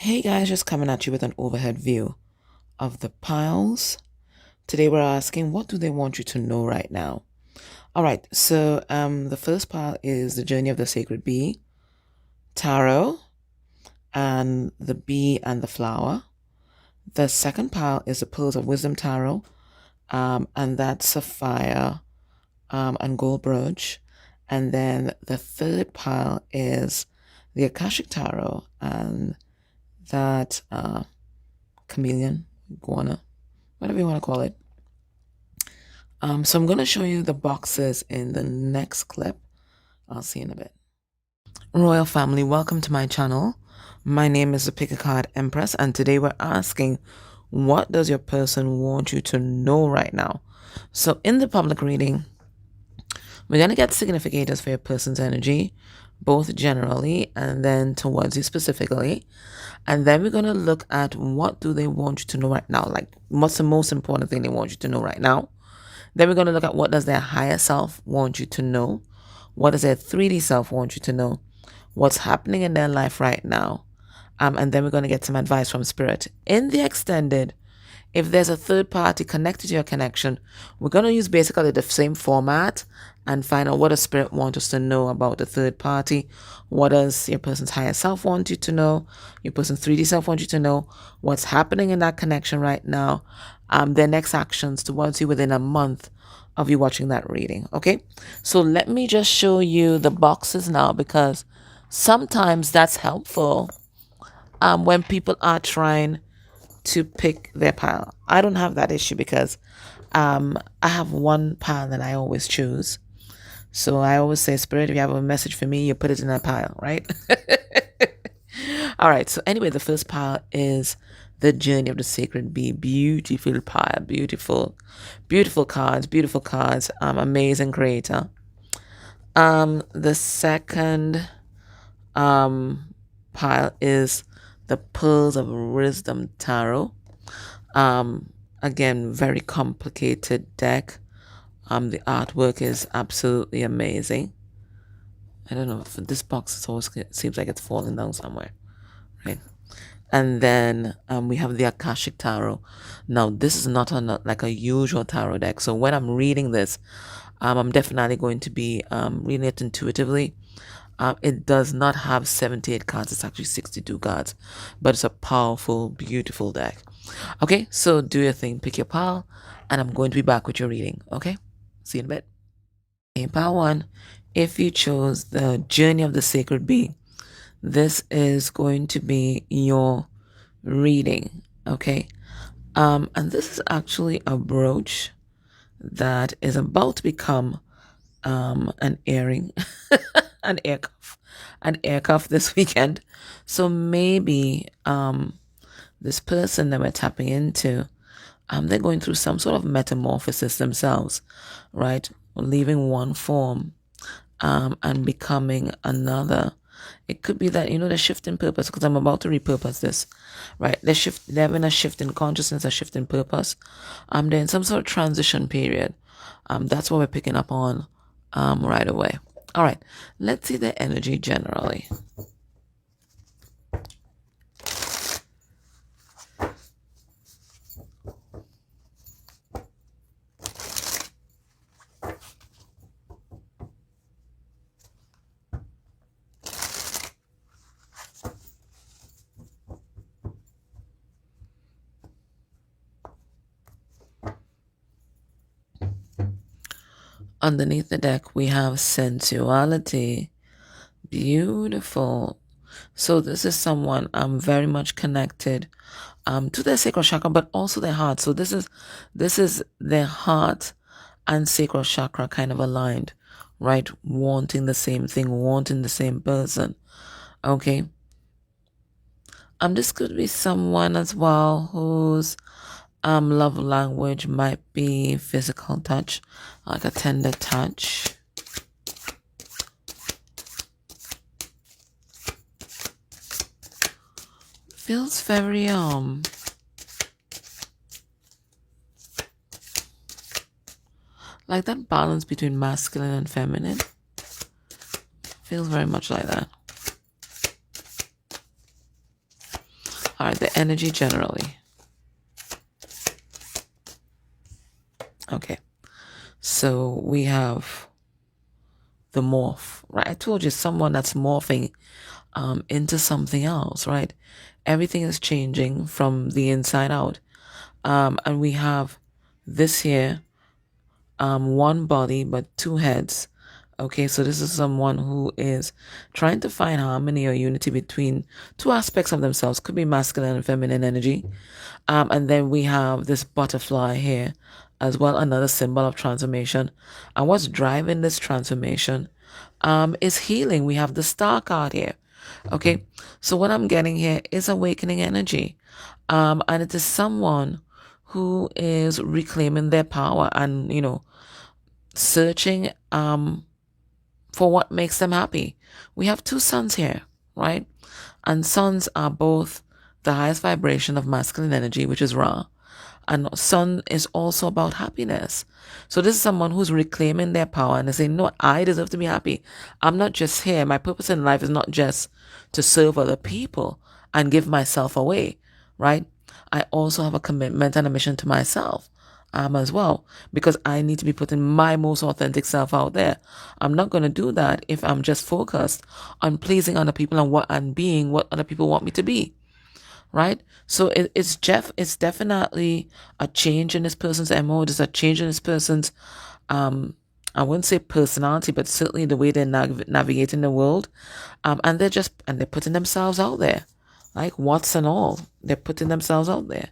Hey guys, just coming at you with an overhead view of the piles. Today we're asking, what do they want you to know right now? All right, so the first pile is the journey of the sacred bee, tarot, and the bee and the flower. The second pile is the pearls of wisdom tarot, and that's sapphire and gold brooch. And then the third pile is the Akashic tarot, and that chameleon, iguana, whatever you want to call it. So I'm going to show you the boxes in the next clip. I'll see you in a bit. Royal family, welcome to my channel. My name is the Pick a Card Empress, and today we're asking, what does your person want you to know right now? So in the public reading, we're going to get significators for your person's energy, both generally and then towards you specifically. And then we're going to look at what do they want you to know right now? Like, what's the most important thing they want you to know right now? Then we're going to look at what does their higher self want you to know? What does their 3D self want you to know? What's happening in their life right now? And then we're going to get some advice from Spirit. In the extended, if there's a third party connected to your connection, we're going to use basically the same format and find out what does Spirit want us to know about the third party. What does your person's higher self want you to know? Your person's 3D self want you to know? What's happening in that connection right now? Their next actions towards you within a month of you watching that reading. Okay, so let me just show you the boxes now, because sometimes that's helpful when people are trying to pick their pile. I don't have that issue because I have one pile that I always choose. So I always say, Spirit, if you have a message for me, you put it in that pile, right? All right. So anyway, the first pile is the journey of the sacred bee. Beautiful pile, beautiful, beautiful cards, beautiful cards. Amazing creator. The second pile is the pearls of wisdom tarot. Again, very complicated deck. The artwork is absolutely amazing. I don't know if this box is always seems like it's falling down somewhere, right? And then we have the Akashic Tarot. Now, this is not like a usual tarot deck. So when I'm reading this, I'm definitely going to be reading it intuitively. It does not have 78 cards. It's actually 62 cards. But it's a powerful, beautiful deck. Okay, so do your thing. Pick your pile. And I'm going to be back with your reading. Okay? See you in a bit. Okay, pile 1. If you chose the Journey of the Sacred Bee, this is going to be your reading. Okay? And this is actually a brooch that is about to become an earring, an ear cuff this weekend. So maybe this person that we're tapping into, they're going through some sort of metamorphosis themselves, right? Leaving one form and becoming another. It could be that, they're shifting purpose, because I'm about to repurpose this, right? They're having a shift in consciousness, a shift in purpose. They're in some sort of transition period. That's what we're picking up on right away. All right, let's see the energy generally. Underneath the deck, we have sensuality. Beautiful. So this is someone very much connected to their sacral chakra, but also their heart. So this is their heart and sacral chakra kind of aligned, right? Wanting the same thing, wanting the same person. Okay. This could be someone as well whose love language might be physical touch, like a tender touch. Feels very like that balance between masculine and feminine. Feels very much like that. All right, the energy generally. Okay, so we have the morph, right? I told you, someone that's morphing into something else, right? Everything is changing from the inside out. And we have this here, one body but two heads. Okay, so this is someone who is trying to find harmony or unity between two aspects of themselves. Could be masculine and feminine energy. And then we have this butterfly here as well, another symbol of transformation. And what's driving this transformation is healing. We have the star card here. Okay, so what I'm getting here is awakening energy. And it is someone who is reclaiming their power and, searching for what makes them happy. We have two suns here, right? And suns are both the highest vibration of masculine energy, which is Ra. And sun is also about happiness. So this is someone who's reclaiming their power and is saying, no, I deserve to be happy. I'm not just here. My purpose in life is not just to serve other people and give myself away, right? I also have a commitment and a mission to myself as well, because I need to be putting my most authentic self out there. I'm not going to do that if I'm just focused on pleasing other people and being what other people want me to be. Right? So it's definitely a change in this person's MO. There's a change in this person's, I wouldn't say personality, but certainly the way they're navigating the world. And they're putting themselves out there. Like what's and all. They're putting themselves out there.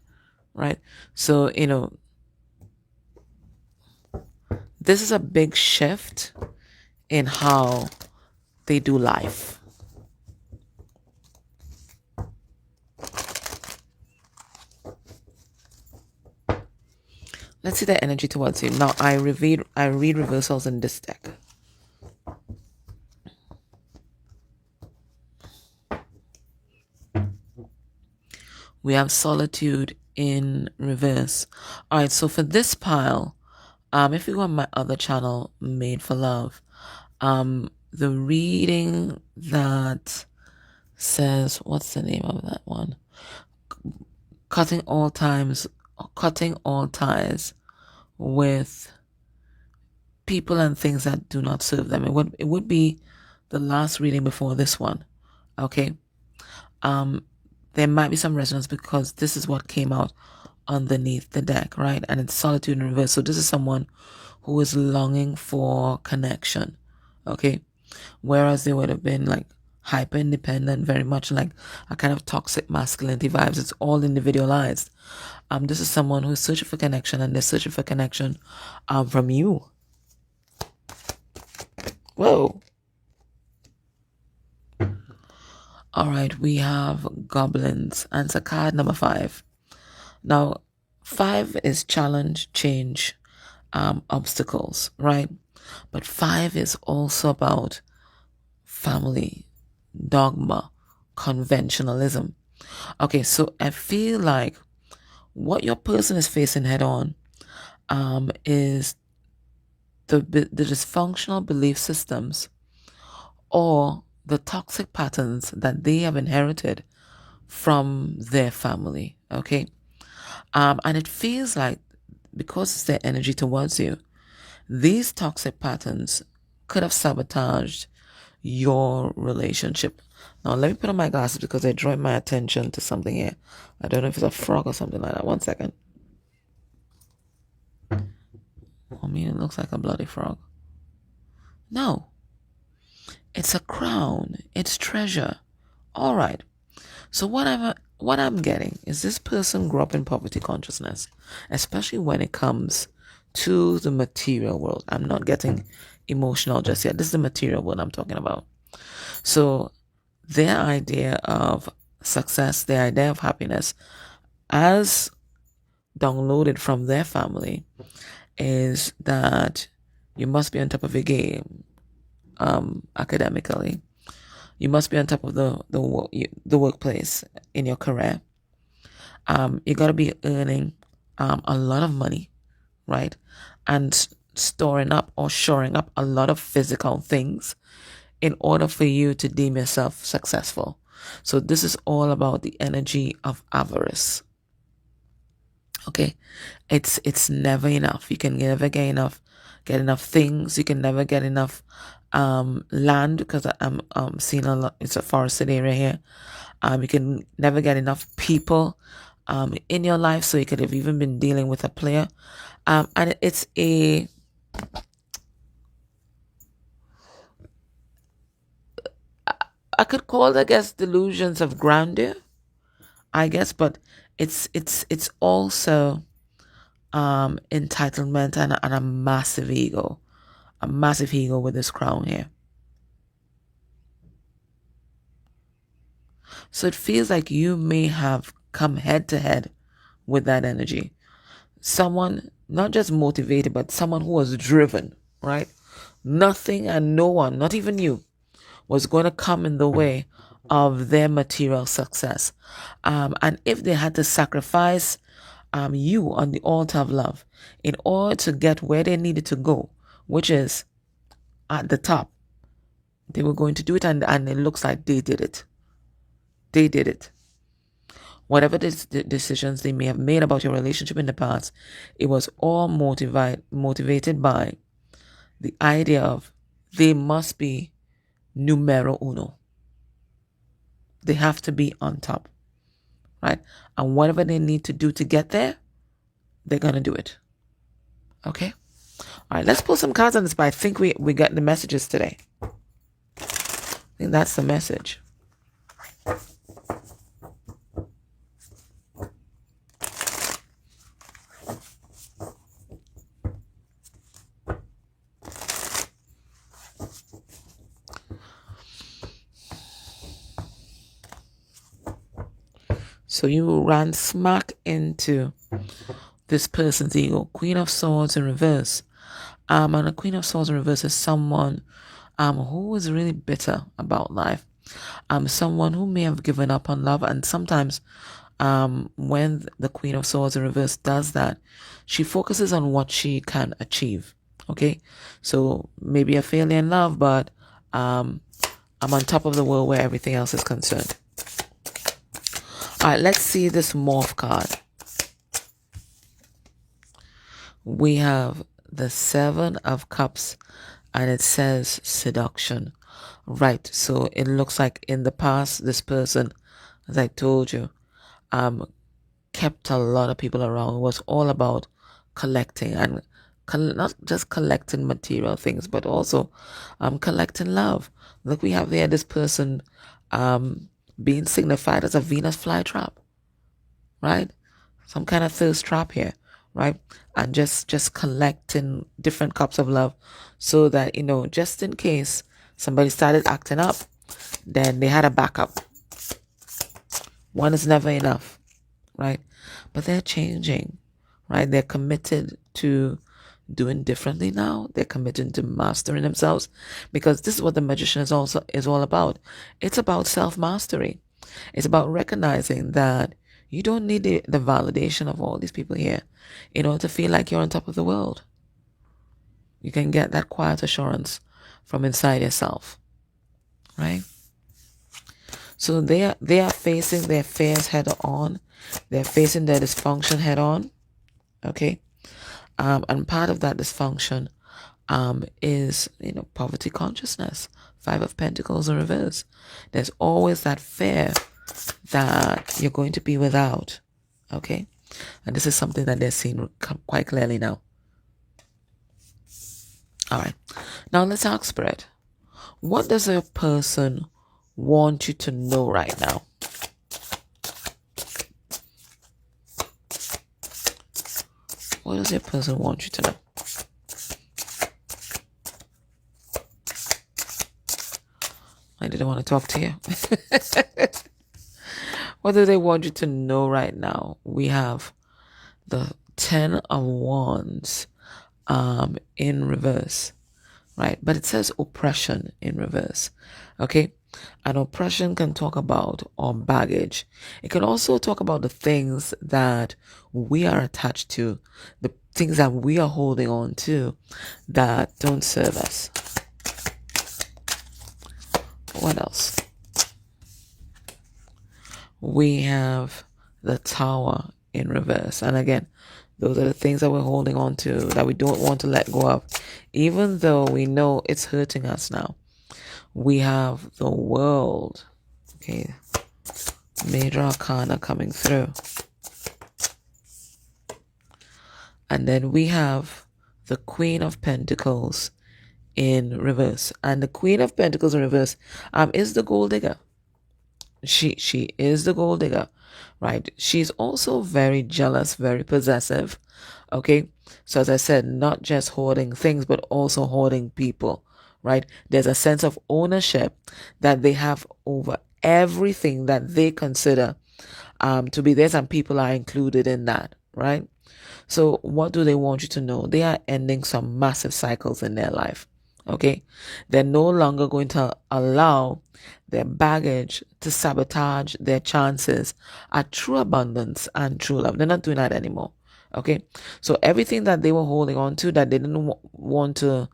Right? So, this is a big shift in how they do life. Let's see the energy towards you. Now I read reversals in this deck. We have solitude in reverse. All right, so for this pile, if you go on my other channel, Made for Love, the reading that says, what's the name of that one? Cutting all ties with people and things that do not serve them. It would be the last reading before this one. Okay. There might be some resonance because this is what came out underneath the deck, right? And it's solitude in reverse. So this is someone who is longing for connection. Okay. Whereas they would have been like hyper independent, very much like a kind of toxic masculinity vibes. It's all individualized. This is someone who's searching for connection, and they're searching for connection from you. Whoa. All right, we have goblins. Answer card number 5. Now, 5 is challenge, change, obstacles, right? But 5 is also about family, dogma, conventionalism. Okay, so I feel like what your person is facing head on is the dysfunctional belief systems or the toxic patterns that they have inherited from their family. Okay. And it feels like because it's their energy towards you, these toxic patterns could have sabotaged your relationship. Now, let me put on my glasses because they're drawing my attention to something here. I don't know if it's a frog or something like that. 1 second. I mean, it looks like a bloody frog. No. It's a crown. It's treasure. All right. So what I'm getting is this person grew up in poverty consciousness, especially when it comes to the material world. I'm not getting emotional just yet. This is the material world I'm talking about. So their idea of success, their idea of happiness, as downloaded from their family, is that you must be on top of your game academically. You must be on top of the workplace in your career. You got to be earning a lot of money, right? And storing up or shoring up a lot of physical things in order for you to deem yourself successful. So this is all about the energy of avarice. Okay, it's never enough. You can never get enough things. You can never get enough land, because I'm seeing a lot. It's a forested area here. You can never get enough people in your life. So you could have even been dealing with a player, and it's a I could call it, I guess, delusions of grandeur, I guess, but it's also entitlement and a massive ego. A massive ego with this crown here. So it feels like you may have come head to head with that energy. Someone not just motivated, but someone who was driven, right? Nothing and no one, not even you, was going to come in the way of their material success. And if they had to sacrifice you on the altar of love in order to get where they needed to go, which is at the top, they were going to do it, and it looks like they did it. They did it. Whatever decisions they may have made about your relationship in the past, it was all motivated by the idea of they must be numero uno. They have to be on top, right? And whatever they need to do to get there, they're going to do it. Okay? All right, let's pull some cards on this, but I think we got the messages today. I think that's the message. So you ran smack into this person's ego. Queen of Swords in reverse. And a Queen of Swords in reverse is someone who is really bitter about life. Someone who may have given up on love. And sometimes when the Queen of Swords in reverse does that, she focuses on what she can achieve. Okay? So maybe a failure in love, but I'm on top of the world where everything else is concerned. All right, let's see this morph card. We have the 7 of Cups, and it says seduction. Right, so it looks like in the past, this person, as I told you, kept a lot of people around. It was all about collecting, and not just collecting material things, but also collecting love. Look, we have there this person being signified as a Venus flytrap, right? Some kind of thirst trap here, right? And just collecting different cups of love so that, just in case somebody started acting up, then they had a backup. One is never enough, right? But they're changing, right? They're committed to doing differently now. They're committed to mastering themselves, because this is what the magician is all about. It's about self-mastery. It's about recognizing that you don't need the validation of all these people here in order to feel like you're on top of the world. You can get that quiet assurance from inside yourself, right? So they are facing their fears head on. They're facing their dysfunction head on. Okay. And part of that dysfunction is, poverty consciousness. 5 of Pentacles in reverse. There's always that fear that you're going to be without. Okay. And this is something that they're seeing quite clearly now. All right. Now let's ask Spirit. What does a person want you to know right now? What does a person want you to know? I didn't want to talk to you. What do they want you to know right now? We have the 10 of Wands in reverse, right? But it says oppression in reverse, okay? And oppression can talk about our baggage. It can also talk about the things that we are attached to, the things that we are holding on to that don't serve us. What else? we have the Tower in reverse. And again, those are the things that we're holding on to, that we don't want to let go of, even though we know it's hurting us now. We have the World. Okay, Major Arcana coming through. And then we have the Queen of Pentacles in reverse. And the Queen of Pentacles in reverse is the gold digger. She is the gold digger, right? She's also very jealous, very possessive. Okay, so as I said, not just hoarding things, but also hoarding people, right? There's a sense of ownership that they have over everything that they consider to be theirs, and people are included in that, right? So what do they want you to know? They are ending some massive cycles in their life. Okay, they're no longer going to allow their baggage to sabotage their chances at true abundance and true love. They're not doing that anymore. Okay, so everything that they were holding on to, that they didn't want to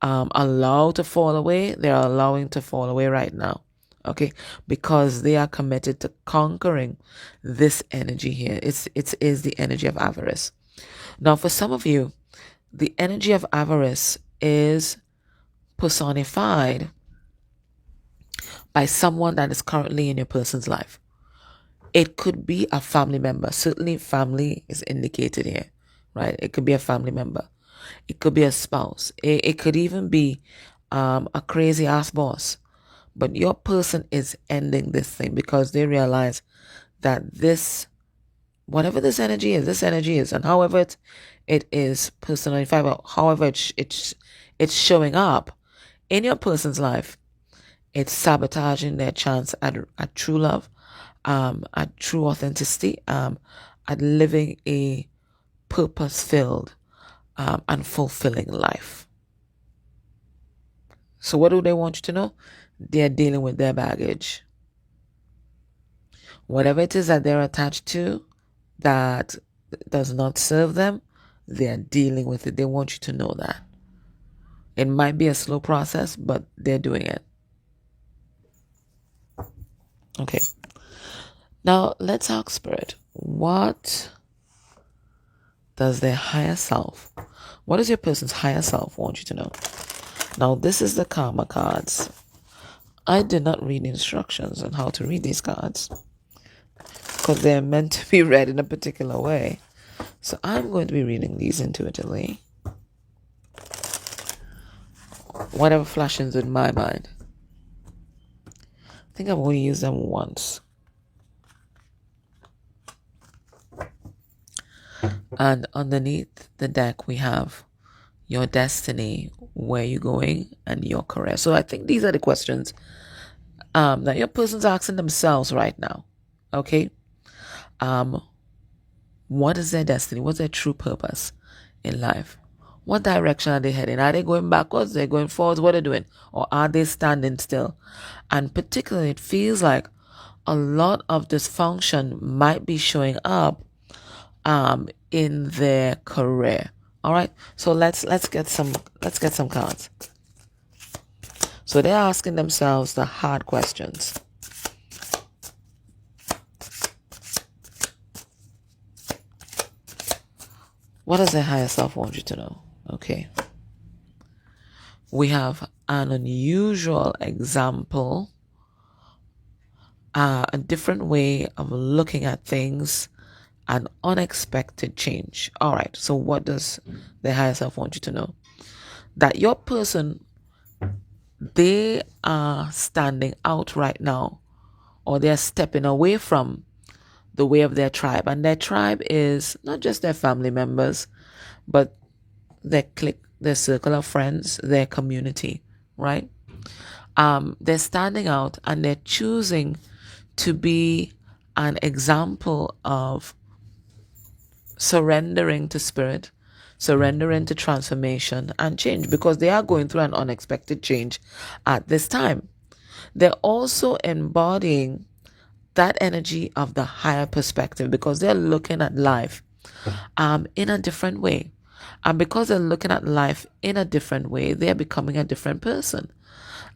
allow to fall away, they're allowing to fall away right now. Okay, because they are committed to conquering this energy here. It is the energy of avarice. Now, for some of you, the energy of avarice is personified by someone that is currently in your person's life. It could be a family member. Certainly family is indicated here, right? It could be a family member. It could be a spouse. It could even be a crazy ass boss. But your person is ending this thing because they realize that this, whatever this energy is, and however it is personified, however it's showing up in your person's life, it's sabotaging their chance at true love, at true authenticity, at living a purpose-filled and fulfilling life. So what do they want you to know? They're dealing with their baggage. Whatever it is that they're attached to that does not serve them, they're dealing with it. They want you to know that. It might be a slow process, but they're doing it. Okay. Now, let's ask Spirit, what does their higher self, what does your person's higher self want you to know? Now, this is the Karma cards. I did not read instructions on how to read these cards because they're meant to be read in a particular way. So I'm going to be reading these intuitively. Whatever flashes in my mind. I think I've only used them once. And underneath the deck we have your destiny, where you're going, and your career. So I think these are the questions that your person's asking themselves right now. Okay? What is their destiny? What's their true purpose in life? What direction are they heading? Are they going backwards? They're going forwards? What are they doing? Or are they standing still? And particularly, it feels like a lot of dysfunction might be showing up in their career. All right. So let's get some cards. So they're asking themselves the hard questions. What does their higher self want you to know? Okay. We have an unusual example, a different way of looking at things, an unexpected change. All right. So what does the higher self want you to know? That your person, they are standing out right now, or they're stepping away from the way of their tribe. And their tribe is not just their family members, but their clique, their circle of friends, their community, right? They're standing out and they're choosing to be an example of surrendering to spirit, surrendering to transformation and change, because they are going through an unexpected change at this time. They're also embodying that energy of the higher perspective because they're looking at life in a different way. And because they're looking at life in a different way, they're becoming a different person.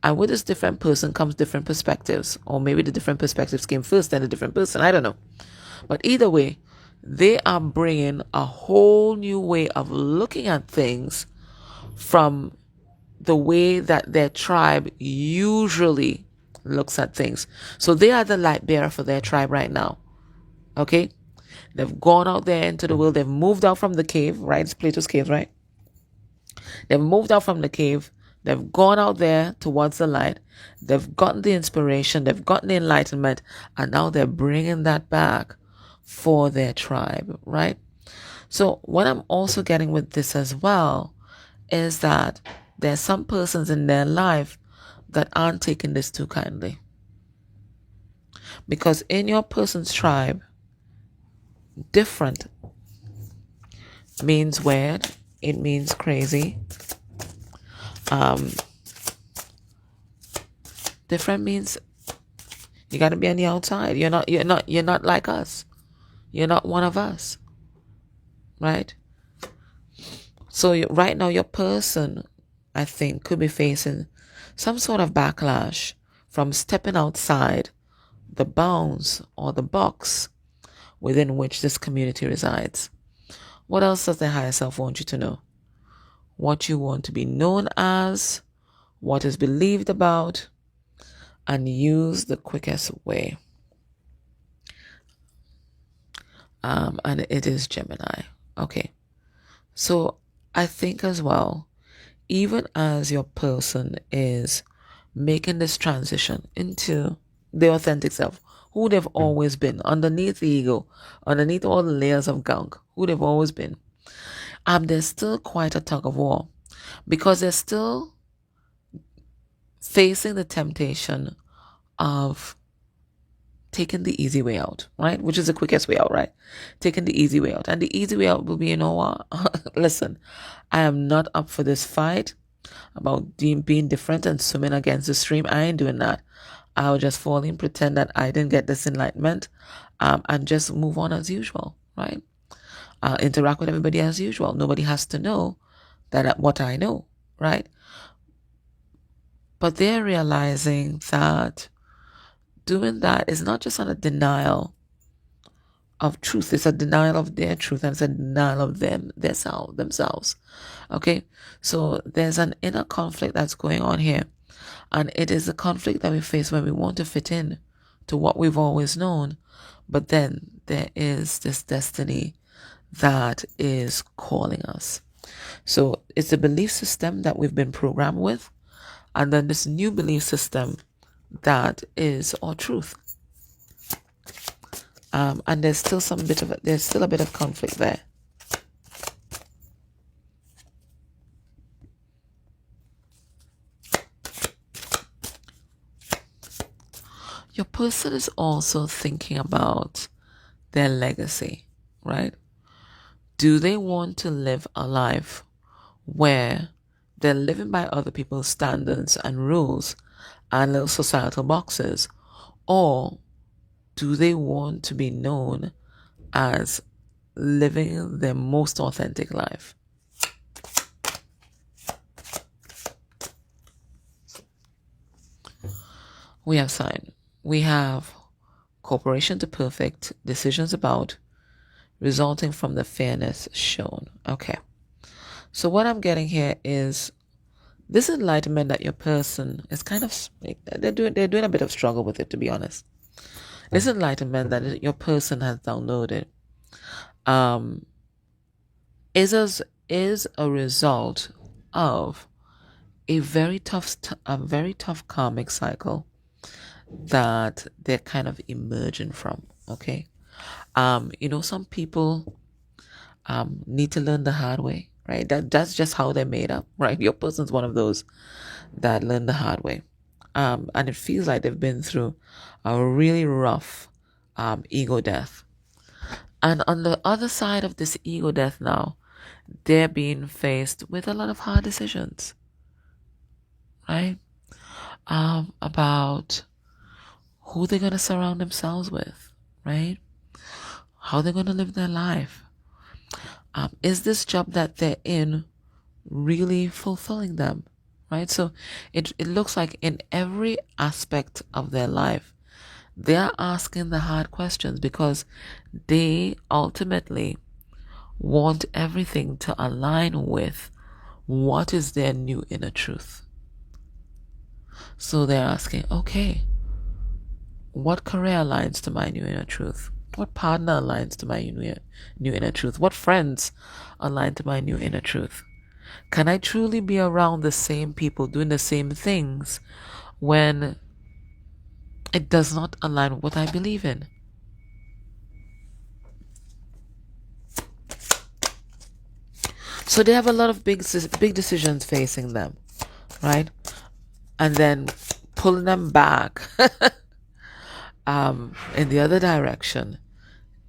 And with this different person comes different perspectives, or maybe the different perspectives came first, then a different person. I don't know. But either way, they are bringing a whole new way of looking at things from the way that their tribe usually looks at things. So they are the light bearer for their tribe right now. Okay? They've gone out there into the world. They've moved out from the cave, right? It's Plato's cave, right? They've moved out from the cave. They've gone out there towards the light. They've gotten the inspiration. They've gotten the enlightenment. And now they're bringing that back for their tribe, right? So what I'm also getting with this as well is that there's some persons in their life that aren't taking this too kindly. Because in your person's tribe, different means weird. It means crazy. Different means you got to be on the outside. You're not like us. You're not one of us, right? So right now, your person, I think, could be facing some sort of backlash from stepping outside the bounds or the box within which this community resides. What else does the higher self want you to know? What you want to be known as, what is believed about, and use the quickest way. And it is Gemini. Okay. So I think as well, even as your person is making this transition into the authentic self, who they've always been, underneath the ego, underneath all the layers of gunk, who they've always been, there's still quite a tug of war, because they're still facing the temptation of taking the easy way out, right? Which is the quickest way out, right? Taking the easy way out. And the easy way out will be, you know what? Listen, I am not up for this fight about being different and swimming against the stream. I ain't doing that. I'll just fall in, pretend that I didn't get this enlightenment, and just move on as usual, right? Interact with everybody as usual. Nobody has to know that what I know, right? But they're realizing that doing that is not just a denial of truth. It's a denial of their truth, and it's a denial of themselves. Okay? So there's an inner conflict that's going on here. And it is the conflict that we face when we want to fit in to what we've always known. But then there is this destiny that is calling us. So it's the belief system that we've been programmed with, and then this new belief system that is our truth. And there's still a bit of conflict there. Your person is also thinking about their legacy, right? Do they want to live a life where they're living by other people's standards and rules and little societal boxes? Or do they want to be known as living their most authentic life? We have sign. We have cooperation to perfect, decisions about, resulting from the fairness shown. Okay. So what I'm getting here is this enlightenment that your person is kind of, they're doing a bit of struggle with it, to be honest. This enlightenment that your person has downloaded is a result of a very tough karmic cycle that they're kind of emerging from. Okay. Some people need to learn the hard way, right? That's just how they're made up, right? Your person's one of those that learn the hard way. And it feels like they've been through a really rough ego death. And on the other side of this ego death now, they're being faced with a lot of hard decisions, right? About who they're going to surround themselves with, right? How they're going to live their life. Is this job that they're in really fulfilling them, right? So it looks like in every aspect of their life, they are asking the hard questions because they ultimately want everything to align with what is their new inner truth. So they're asking, okay, what career aligns to my new inner truth? What partner aligns to my new inner truth? What friends align to my new inner truth? Can I truly be around the same people doing the same things when it does not align with what I believe in? So they have a lot of big decisions facing them, right? And then pulling them back in the other direction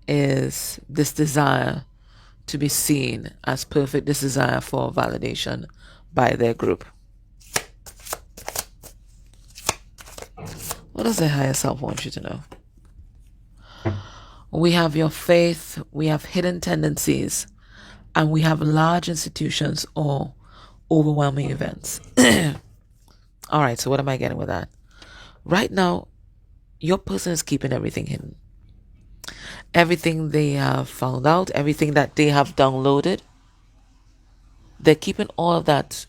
is this desire to be seen as perfect, this desire for validation by their group. What does their higher self want you to know? We have your faith, we have hidden tendencies, and we have large institutions or overwhelming events. All right, so what am I getting with that? Right now, your person is keeping everything hidden. Everything they have found out, everything that they have downloaded, they're keeping all of that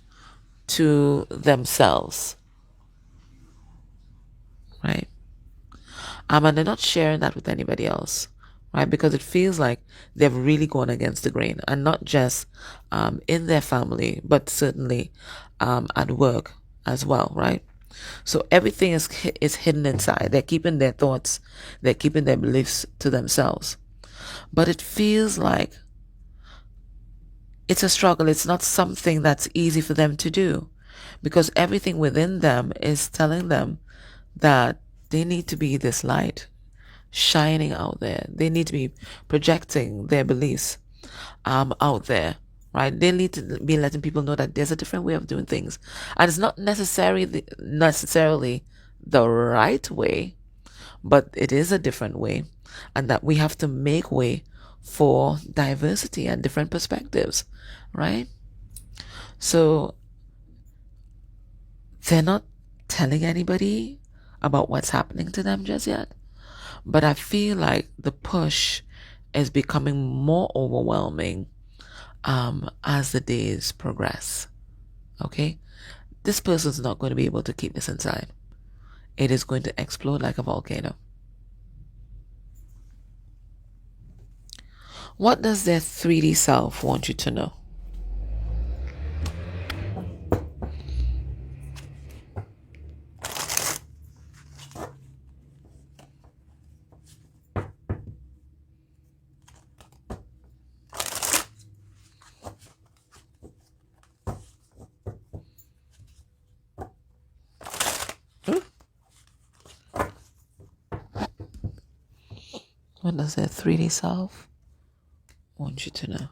to themselves, right? And they're not sharing that with anybody else, right? Because it feels like they've really gone against the grain, and not just in their family, but certainly at work as well, right? So everything is hidden inside. They're keeping their thoughts, they're keeping their beliefs to themselves. But it feels like it's a struggle. It's not something that's easy for them to do, because everything within them is telling them that they need to be this light shining out there. They need to be projecting their beliefs out there, right? They need to be letting people know that there's a different way of doing things, and it's not necessarily the right way, but it is a different way, and that we have to make way for diversity and different perspectives, right? So they're not telling anybody about what's happening to them just yet, but I feel like the push is becoming more overwhelming as the days progress. Okay? This person's not going to be able to keep this inside. It is going to explode like a volcano. What does their 3D self want you to know? What does their 3D self want you to know?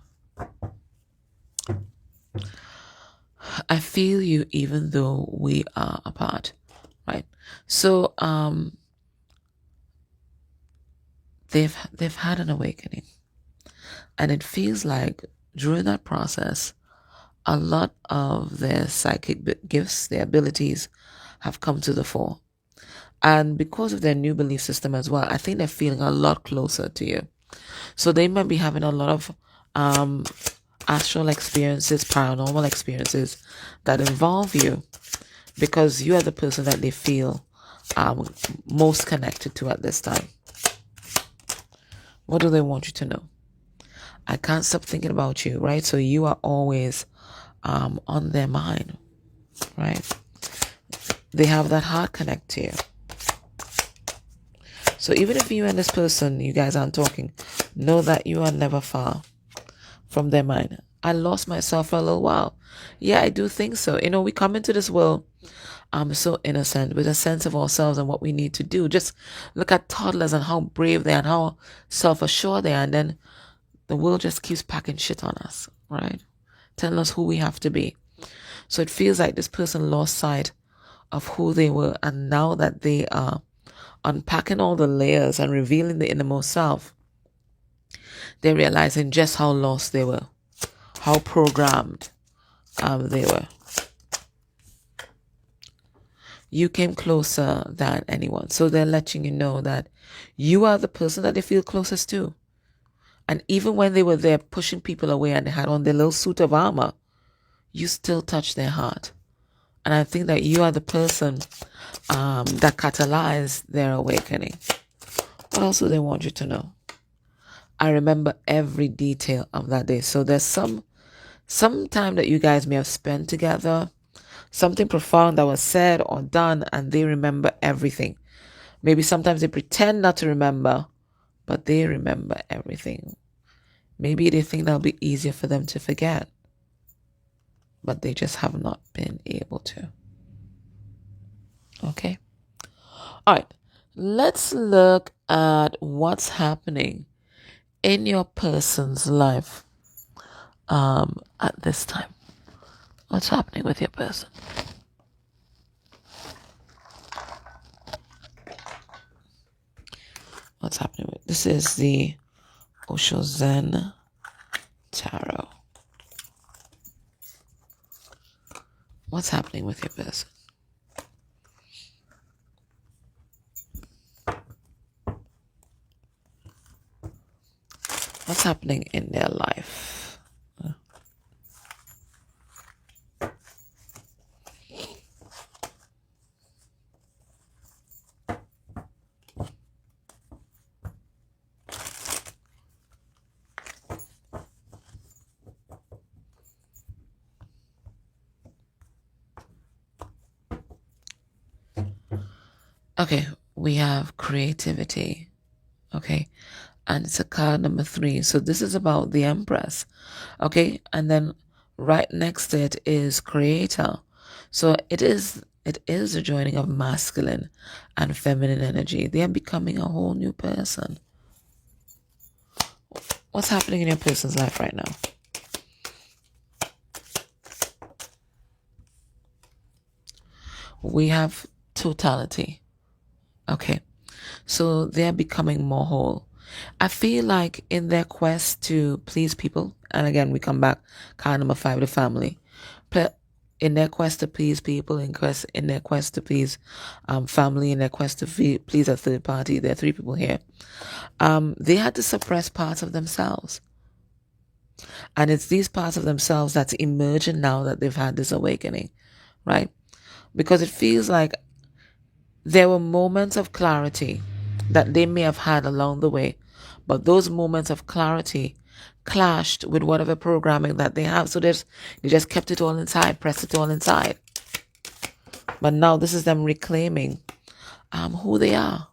I feel you even though we are apart, right? So they've had an awakening, and it feels like during that process a lot of their psychic gifts, their abilities have come to the fore. And because of their new belief system as well, I think they're feeling a lot closer to you. So they might be having a lot of astral experiences, paranormal experiences that involve you, because you are the person that they feel most connected to at this time. What do they want you to know? I can't stop thinking about you, right? So you are always on their mind, right? They have that heart connect to you. So even if you and this person, you guys aren't talking, know that you are never far from their mind. I lost myself for a little while. Yeah, I do think so. We come into this world so innocent, with a sense of ourselves and what we need to do. Just look at toddlers and how brave they are and how self-assured they are. And then the world just keeps packing shit on us, right? Telling us who we have to be. So it feels like this person lost sight of who they were. And now that they are unpacking all the layers and revealing the innermost self, they're realizing just how lost they were, how programmed they were. You came closer than anyone. So they're letting you know that you are the person that they feel closest to. And even when they were there pushing people away and they had on their little suit of armor, you still touched their heart. And I think that you are the person that catalyzed their awakening. What else do they want you to know? I remember every detail of that day. So there's some time that you guys may have spent together, something profound that was said or done, and they remember everything. Maybe sometimes they pretend not to remember, but they remember everything. Maybe they think that'll be easier for them to forget, but they just have not been able to. Okay? All right. Let's look at what's happening in your person's life at this time. What's happening with your person? What's happening with this is the Osho Zen Tarot. What's happening with your person? What's happening in their life? Okay, we have creativity. Okay, and it's a card number 3. So this is about the Empress. Okay, and then right next to it is creator. So it is the joining of masculine and feminine energy. They are becoming a whole new person. What's happening in your person's life right now? We have totality. Okay, so they're becoming more whole. I feel like in their quest to please people, and again, we come back, card number 5, the family. In their quest to please people, in their quest to please family, in their quest to please a third party, there are 3 people here. They had to suppress parts of themselves. And it's these parts of themselves that's emerging now that they've had this awakening, right? Because it feels like there were moments of clarity that they may have had along the way, but those moments of clarity clashed with whatever programming that they have. So they just kept it all inside, pressed it all inside. But now this is them reclaiming who they are.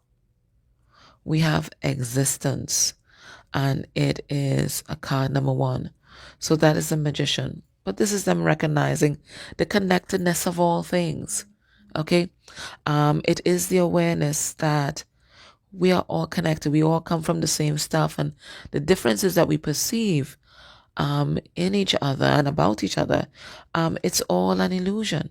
We have existence, and it is a card number 1. So that is the magician. But this is them recognizing the connectedness of all things. Okay? It is the awareness that we are all connected. We all come from the same stuff. And the differences that we perceive in each other and about each other, it's all an illusion.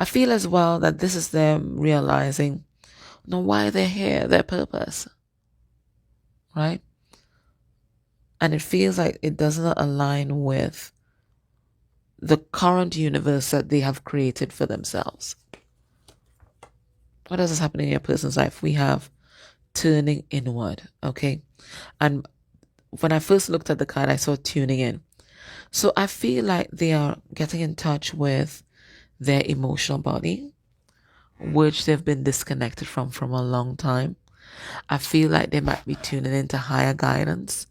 I feel as well that this is them realizing why they're here, their purpose. Right? And it feels like it doesn't align with the current universe that they have created for themselves. What else is happening in your person's life? We have turning inward, okay? And when I first looked at the card, I saw tuning in. So I feel like they are getting in touch with their emotional body, which they've been disconnected from a long time. I feel like they might be tuning into higher guidance,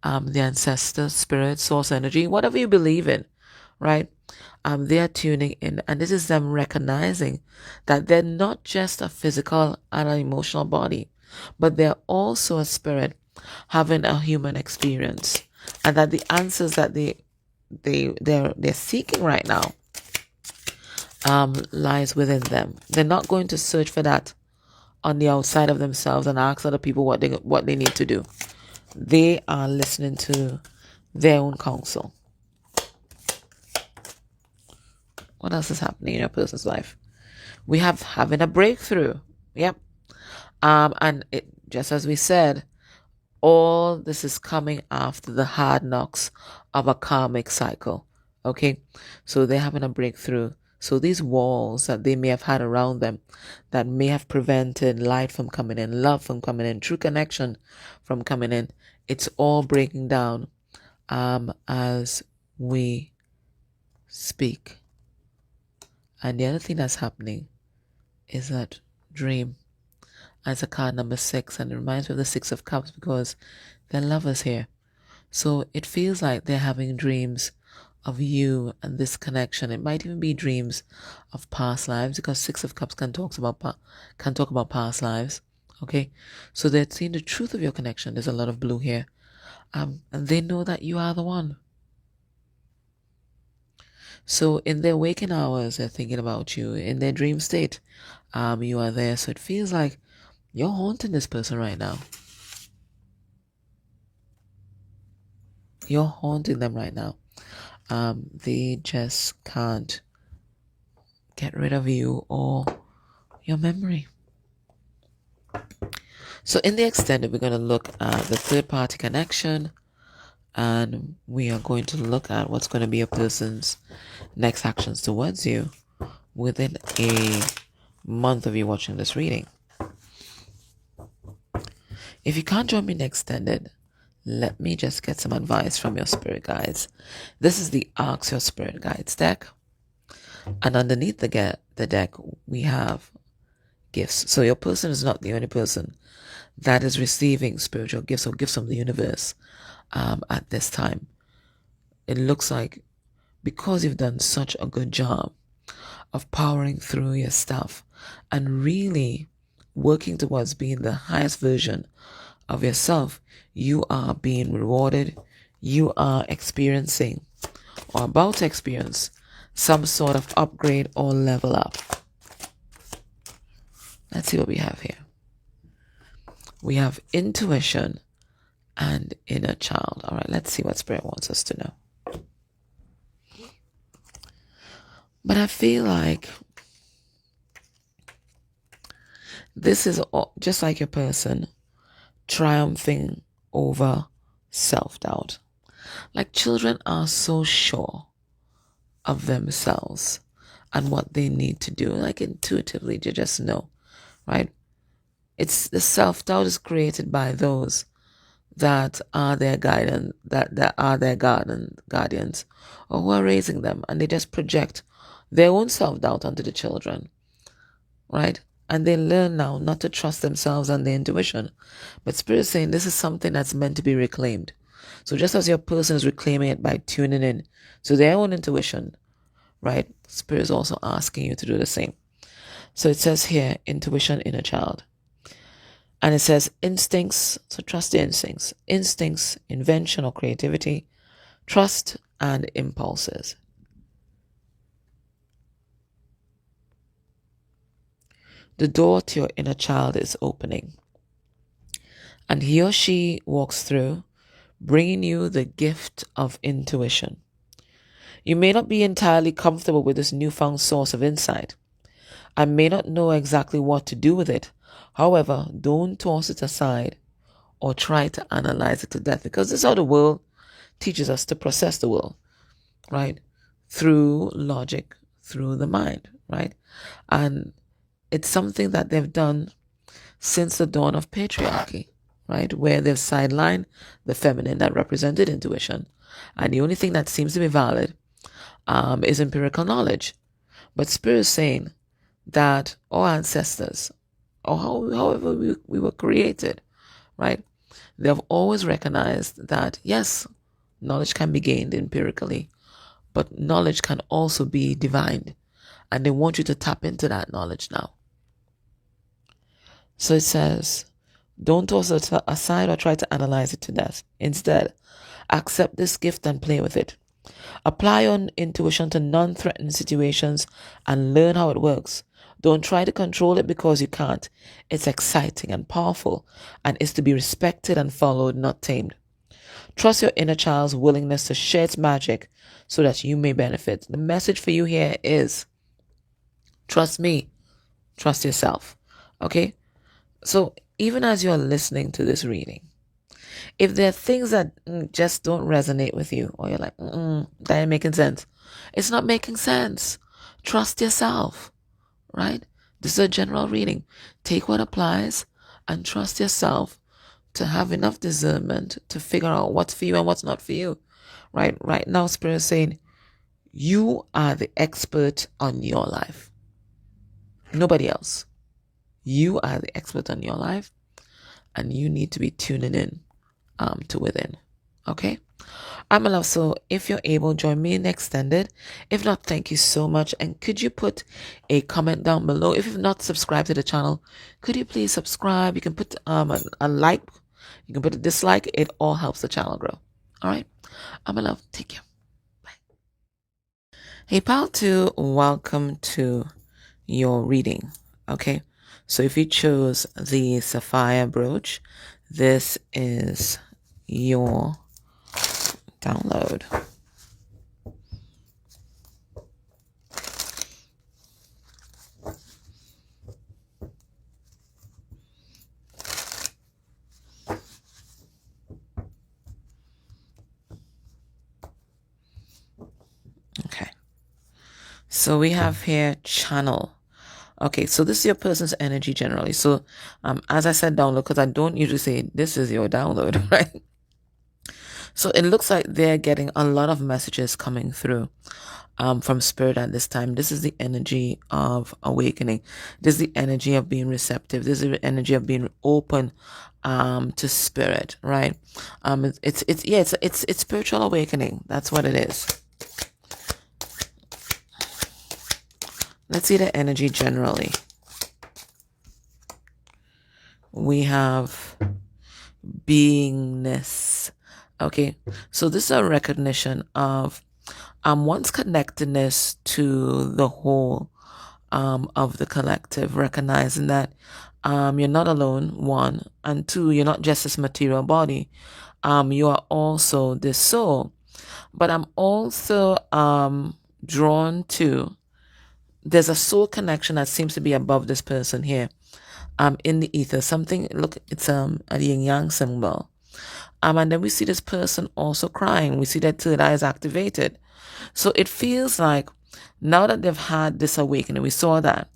the ancestors, spirit, source energy, whatever you believe in, right? They are tuning in, and this is them recognizing that they're not just a physical and an emotional body, but they're also a spirit having a human experience, and that the answers that they're seeking right now lies within them. They're not going to search for that on the outside of themselves and ask other people what they need to do. They are listening to their own counsel. What else is happening in your person's life? We have having a breakthrough. Yep. And it, just as we said, all this is coming after the hard knocks of a karmic cycle. Okay. So they're having a breakthrough So these walls that they may have had around them that may have prevented light from coming in, love from coming in, true connection from coming in, it's all breaking down as we speak. And the other thing that's happening is that dream as a card number 6, and it reminds me of the 6 of Cups because they're lovers here. So it feels like they're having dreams of you and this connection. It might even be dreams of past lives because 6 of Cups can talk about past lives. Okay, so they're seeing the truth of your connection. There's a lot of blue here, and they know that you are the one. So in their waking hours, they're thinking about you. In their dream state, you are there. So it feels like you're haunting this person right now. You're haunting them right now. They just can't get rid of you or your memory. So in the extended, we're going to look at the third party connection, and we are going to look at what's going to be a person's next actions towards you within a month of you watching this reading. If you can't join me in extended, let me just get some advice from your spirit guides. This is the Ask Your Spirit Guides deck. And underneath the deck, we have gifts. So your person is not the only person that is receiving spiritual gifts or gifts from the universe at this time. It looks like because you've done such a good job of powering through your stuff and really working towards being the highest version of yourself, you are being rewarded. You are experiencing or about to experience some sort of upgrade or level up. Let's see what we have here. We have intuition and inner child. All right, let's see what Spirit wants us to know. But I feel like this is just like your person triumphing over self-doubt. Like children are so sure of themselves and what they need to do. Like intuitively, they just know, right? It's the self-doubt is created by those that are their guidance, that are their guardians, or who are raising them, and they just project their own self-doubt onto the children, right? And they learn now not to trust themselves and their intuition. But Spirit is saying this is something that's meant to be reclaimed. So just as your person is reclaiming it by tuning in to their own intuition, right? Spirit is also asking you to do the same. So it says here, intuition, inner child. And it says instincts, so trust the instincts, invention or creativity, trust and impulses. The door to your inner child is opening. And he or she walks through, bringing you the gift of intuition. You may not be entirely comfortable with this newfound source of insight. I may not know exactly what to do with it. However, don't toss it aside or try to analyze it to death, because this is how the world teaches us to process the world, right? Through logic, through the mind, right? And it's something that they've done since the dawn of patriarchy, right? Where they've sidelined the feminine that represented intuition. And the only thing that seems to be valid is empirical knowledge. But Spirit is saying that our ancestors, or however we were created, right? They've always recognized that, yes, knowledge can be gained empirically, but knowledge can also be divined. And they want you to tap into that knowledge now. So it says, don't toss it aside or try to analyze it to death. Instead, accept this gift and play with it. Apply your intuition to non-threatening situations and learn how it works. Don't try to control it because you can't. It's exciting and powerful and is to be respected and followed, not tamed. Trust your inner child's willingness to share its magic so that you may benefit. The message for you here is, trust me, trust yourself. Okay? So even as you're listening to this reading, if there are things that just don't resonate with you, or you're like, that ain't making sense, it's not making sense. trust yourself, right? This is a general reading. Take what applies and trust yourself to have enough discernment to figure out what's for you and what's not for you, right? Right now, Spirit is saying, you are the expert on your life. Nobody else. You are the expert on your life, and you need to be tuning in to within. Okay? I'm a love. So if you're able, join me in extended. If not, thank you so much. And could you put a comment down below? If you've not subscribed to the channel, could you please subscribe? You can put a like. You can put a dislike. It all helps the channel grow. All right? I'm a love. Take care. Bye. Hey, pal 2, welcome to your reading. Okay? So if you chose the sapphire brooch, this is your download. Okay. So we have here channel. Okay, so this is your person's energy generally. So as I said, download, because I don't usually say this is your download, right? So it looks like they're getting a lot of messages coming through from spirit at this time. This is the energy of awakening. This is the energy of being receptive. This is the energy of being open to spirit, right? It's spiritual awakening. That's what it is. Let's see the energy generally. We have beingness. Okay, so this is a recognition of one's connectedness to the whole of the collective, recognizing that you're not alone, 1, and 2, you're not just this material body. You are also this soul. But I'm also drawn to, there's a soul connection that seems to be above this person here. In the ether, something, look, it's a yin yang symbol. And then we see this person also crying. We see that third eye is activated. So it feels like now that they've had this awakening, we saw that.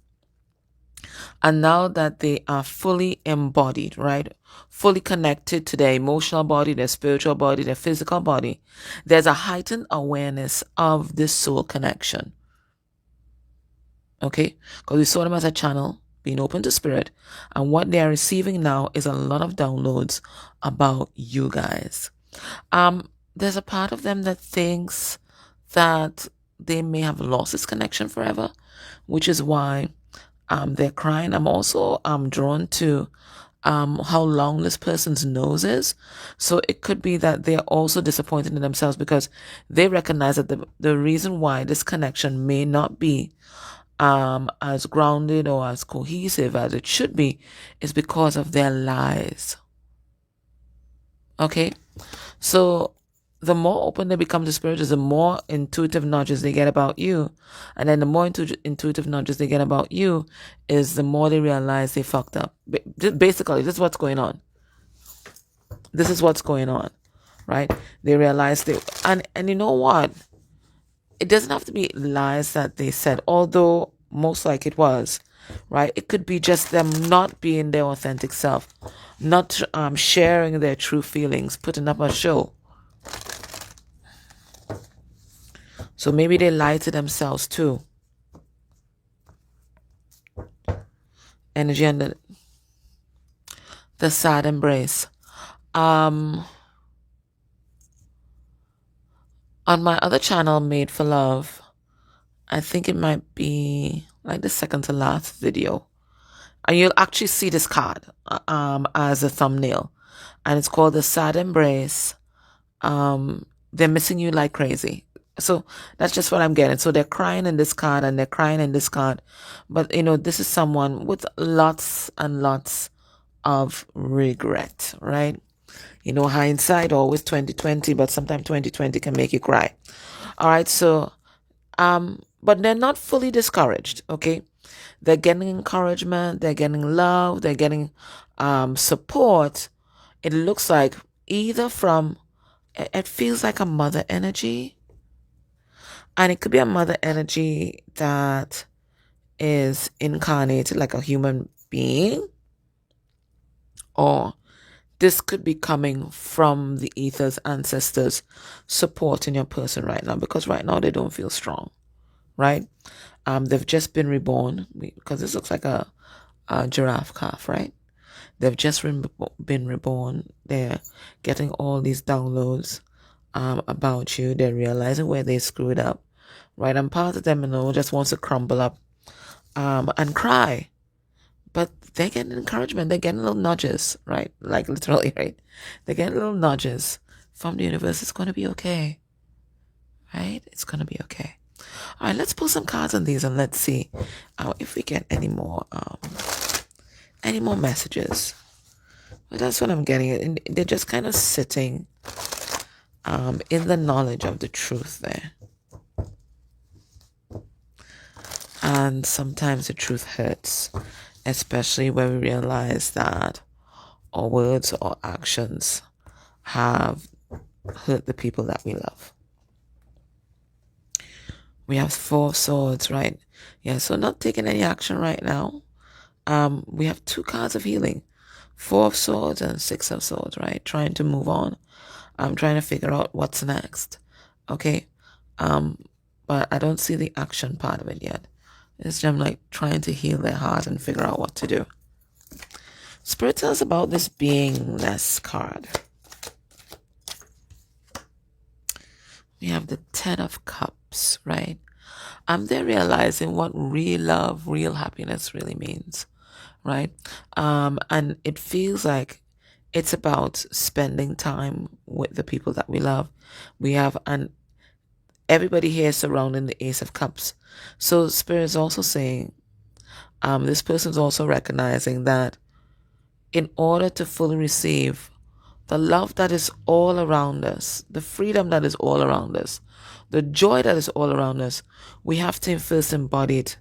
And now that they are fully embodied, right? Fully connected to their emotional body, their spiritual body, their physical body, there's a heightened awareness of this soul connection. Okay? Because we saw them as a channel, being open to spirit, and what they are receiving now is a lot of downloads about you guys. There's a part of them that thinks that they may have lost this connection forever, which is why they're crying. I'm also drawn to how long this person's nose is. So it could be that they're also disappointed in themselves because they recognize that the reason why this connection may not be as grounded or as cohesive as it should be is because of their lies. Okay? So the more open they become to spirit is the more intuitive nudges they get about you. And then the more intuitive nudges they get about you is the more they realize they fucked up. Basically, this is what's going on. This is what's going on, right? They realize and you know what? It doesn't have to be lies that they said, although most like it was, right? It could be just them not being their authentic self, not sharing their true feelings, putting up a show. So maybe they lie to themselves too. Energy and the sad embrace. On my other channel, Made for Love, I think it might be like the second to last video, and you'll actually see this card as a thumbnail, and it's called the sad embrace. They're missing you like crazy. So that's just what I'm getting. So they're crying in this card and they're crying in this card, but you know, this is someone with lots and lots of regret, right? You know, hindsight always 2020, but sometimes 2020 can make you cry. All right, so but they're not fully discouraged, okay? They're getting encouragement, they're getting love, they're getting support. It looks like either from, it feels like a mother energy. And it could be a mother energy that is incarnated like a human being, or this could be coming from the ether's ancestors supporting your person right now, because right now they don't feel strong, right? They've just been reborn, because this looks like a giraffe calf, right? They've just been reborn. They're getting all these downloads about you. They're realizing where they screwed up, right? And part of them, just wants to crumble up and cry. But they're getting encouragement. They're getting little nudges, right? Like literally, right? They're getting little nudges from the universe. It's going to be okay, right? It's going to be okay. All right, let's pull some cards on these and let's see if we get any more messages. But that's what I'm getting. And they're just kind of sitting in the knowledge of the truth there. And sometimes the truth hurts, especially when we realize that our words or actions have hurt the people that we love. We have 4 swords, right? Yeah, so not taking any action right now. We have 2 cards of healing. 4 of swords and 6 of swords, right? Trying to move on. I'm trying to figure out what's next. Okay? But I don't see the action part of it yet. It's them like trying to heal their heart and figure out what to do. Spirit tells us about this beingness card. We have the 10 of Cups, right? They're realizing what real love, real happiness really means, right? And it feels like it's about spending time with the people that we love. We have everybody here is surrounding the Ace of Cups. So Spirit is also saying, this person's also recognizing that in order to fully receive the love that is all around us, the freedom that is all around us, the joy that is all around us, we have to first embody it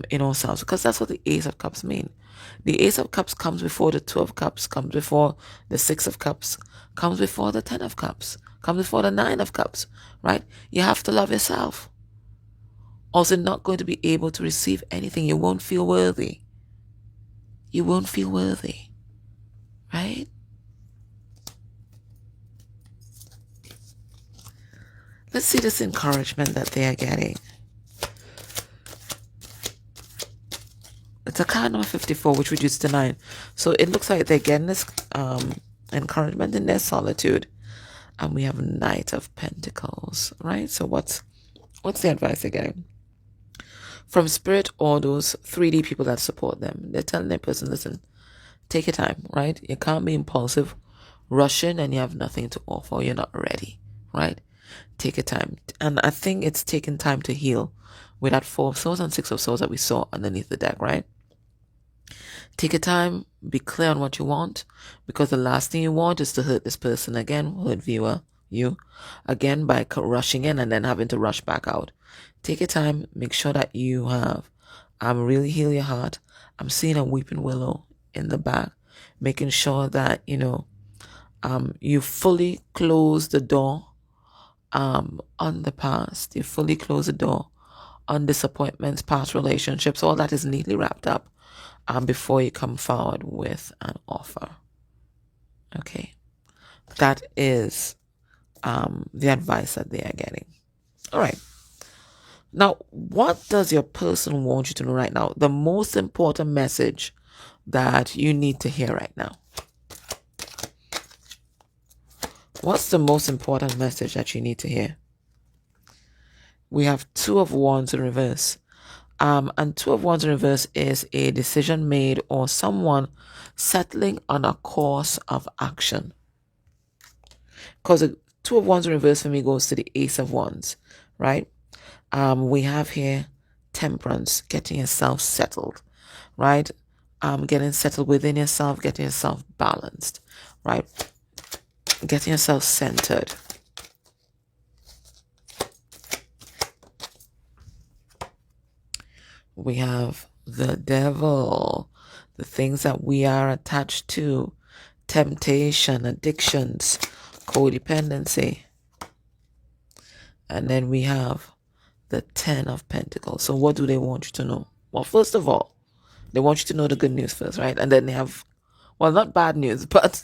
in ourselves, because that's what the Ace of Cups mean. The Ace of Cups comes before the 2 of Cups, comes before the 6 of Cups, comes before the 10 of Cups, comes before the 9 of Cups, right? You have to love yourself. Also, not going to be able to receive anything. You won't feel worthy. You won't feel worthy, right? Let's see this encouragement that they are getting. It's a card number 54, which reduced to 9. So it looks like they're getting this encouragement in their solitude. And we have Knight of Pentacles, right? So what's the advice they're getting? From Spirit or those 3D people that support them. They're telling their person, listen, take your time, right? You can't be impulsive, rush in, and you have nothing to offer. You're not ready, right? Take your time. And I think it's taking time to heal with that 4 of Swords and 6 of Swords that we saw underneath the deck, right? Take your time, be clear on what you want, because the last thing you want is to hurt this person again, hurt viewer, you, again by rushing in and then having to rush back out. Take your time, make sure that you have really heal your heart. I'm seeing a weeping willow in the back, making sure that, you fully close the door on the past. You fully close the door on disappointments, past relationships, all that is neatly wrapped up before you come forward with an offer. Okay. That is the advice that they are getting. All right. Now, what does your person want you to know right now? The most important message that you need to hear right now. What's the most important message that you need to hear? We have 2 of Wands in reverse. And 2 of Wands in reverse is a decision made or someone settling on a course of action. Because the 2 of Wands in reverse for me goes to the Ace of Wands, right? We have here Temperance, getting yourself settled, right? Getting settled within yourself, getting yourself balanced, right? Getting yourself centered. We have the Devil, the things that we are attached to, temptation, addictions, codependency. And then we have the 10 of Pentacles. So what do they want you to know? Well, first of all, they want you to know the good news first, right? And then they have, well, not bad news, but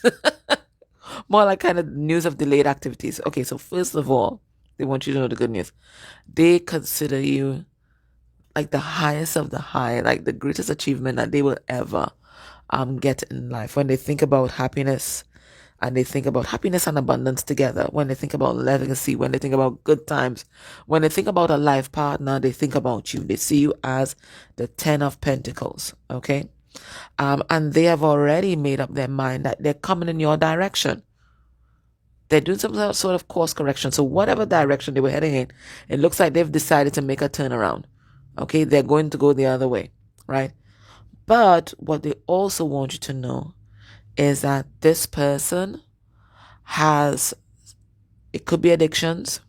more like kind of news of delayed activities. Okay, so first of all, they want you to know the good news. They consider you like the highest of the high, like the greatest achievement that they will ever get in life. When they think about happiness, and they think about happiness and abundance together, when they think about legacy, when they think about good times, when they think about a life partner, they think about you. They see you as the 10 of Pentacles, okay? And they have already made up their mind that they're coming in your direction. They're doing some sort of course correction. So whatever direction they were heading in, it looks like they've decided to make a turnaround. Okay, they're going to go the other way, right? But what they also want you to know is that this person has, it could be addictions,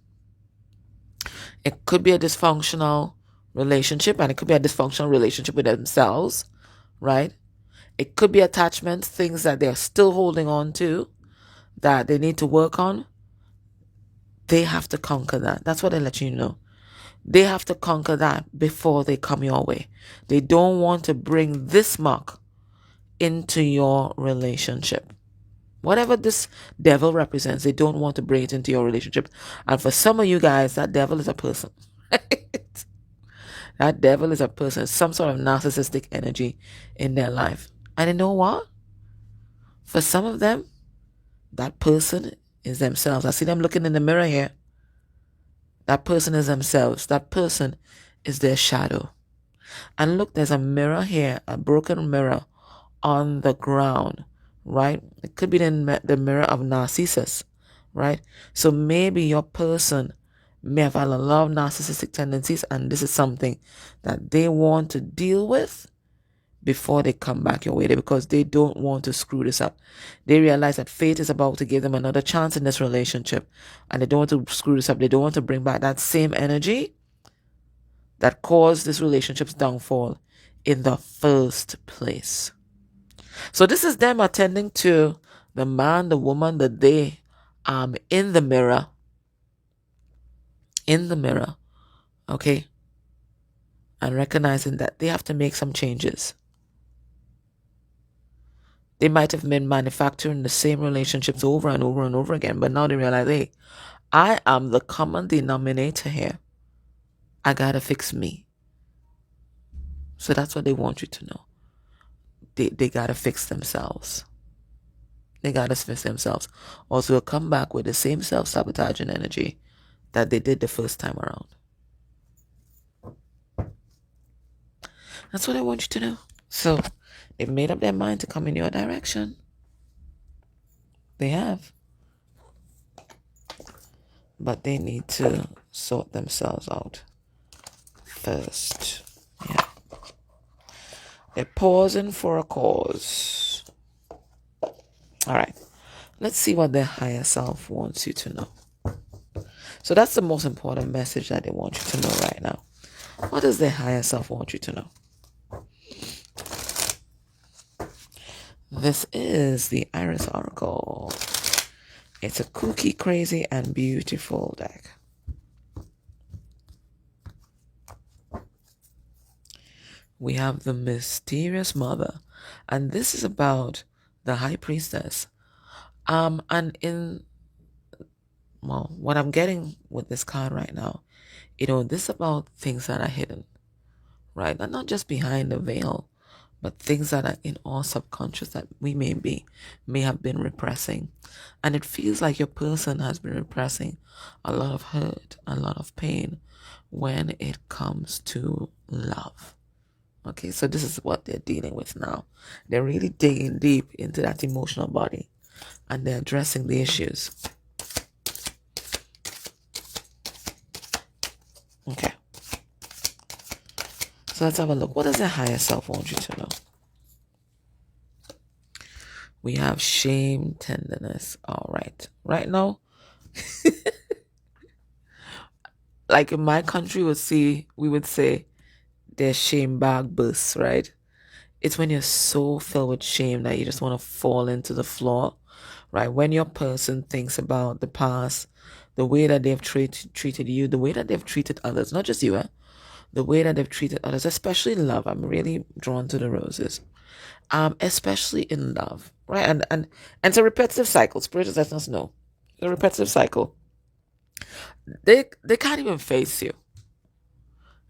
it could be a dysfunctional relationship, and it could be a dysfunctional relationship with themselves, right? It could be attachments, things that they're still holding on to that they need to work on. They have to conquer that. That's what I let you know. They have to conquer that before they come your way. They don't want to bring this mark into your relationship. Whatever this devil represents, they don't want to bring it into your relationship. And for some of you guys, that devil is a person. That devil is a person, some sort of narcissistic energy in their life. And you know what? For some of them, that person is themselves. I see them looking in the mirror here. That person is themselves. That person is their shadow. And look, there's a mirror here, a broken mirror on the ground, right? It could be the mirror of Narcissus, right? So maybe your person may have had a lot of narcissistic tendencies, and this is something that they want to deal with before they come back your way, because they don't want to screw this up. They realize that fate is about to give them another chance in this relationship, and they don't want to screw this up. They don't want to bring back that same energy that caused this relationship's downfall in the first place. So this is them attending to the man, the woman, the they in the mirror. In the mirror. Okay? And recognizing that they have to make some changes. They might have been manufacturing the same relationships over and over and over again, but now they realize, hey, I am the common denominator here. I gotta fix me. So that's what they want you to know. They gotta fix themselves. They gotta fix themselves. Also, they'll come back with the same self-sabotaging energy that they did the first time around. That's what I want you to know. So, they've made up their mind to come in your direction. They have. But they need to sort themselves out first. Yeah. They're pausing for a cause. All right. Let's see what their higher self wants you to know. So that's the most important message that they want you to know right now. What does their higher self want you to know? This is the Iris Oracle. It's a kooky, crazy, and beautiful deck. We have the Mysterious Mother. And this is about the High Priestess. And in, well, what I'm getting with this card right now, this is about things that are hidden, right? And not just behind the veil, but things that are in our subconscious that we may have been repressing. And it feels like your person has been repressing a lot of hurt, a lot of pain when it comes to love. Okay, so this is what they're dealing with now. They're really digging deep into that emotional body, and they're addressing the issues. Okay. So let's have a look. What does their higher self want you to know? We have shame, tenderness. All right. Right now, like in my country we would say their shame bag bursts, right? It's when you're so filled with shame that you just want to fall into the floor. right? When your person thinks about the past, the way that they've treated you, the way that they've treated others, not just you, the way that they've treated others, especially in love. I'm really drawn to the roses, especially in love, right? And it's a repetitive cycle. Spirit let us know, a repetitive cycle. They can't even face you.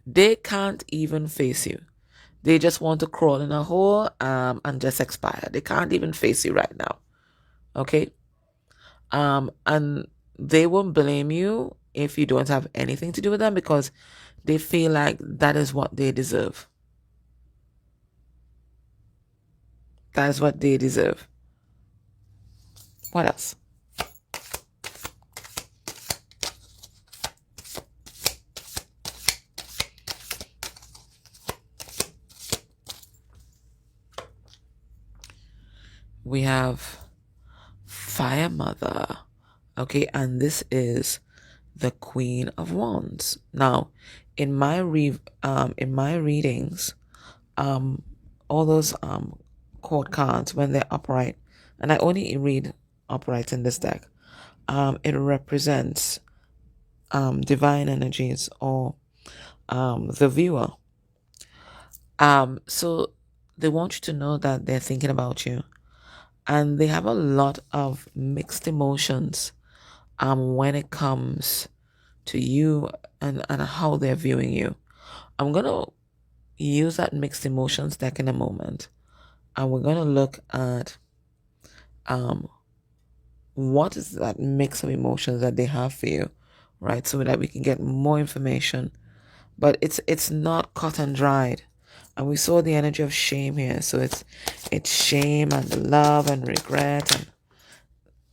They can't even face you. They just want to crawl in a hole and just expire. They can't even face you right now. Okay? And they won't blame you if you don't have anything to do with them because they feel like that is what they deserve. That is what they deserve. What else? We have Fire Mother. Okay, and this is the Queen of Wands. Now, in my readings, all those court cards when they're upright, and I only read upright in this deck, it represents divine energies or the viewer. So they want you to know that they're thinking about you, and they have a lot of mixed emotions when it comes to you and how they're viewing you. I'm gonna use that mixed emotions deck in a moment, and we're gonna look at what is that mix of emotions that they have for you, right? So that we can get more information. But it's not cut and dried. And we saw the energy of shame here. So it's shame and love and regret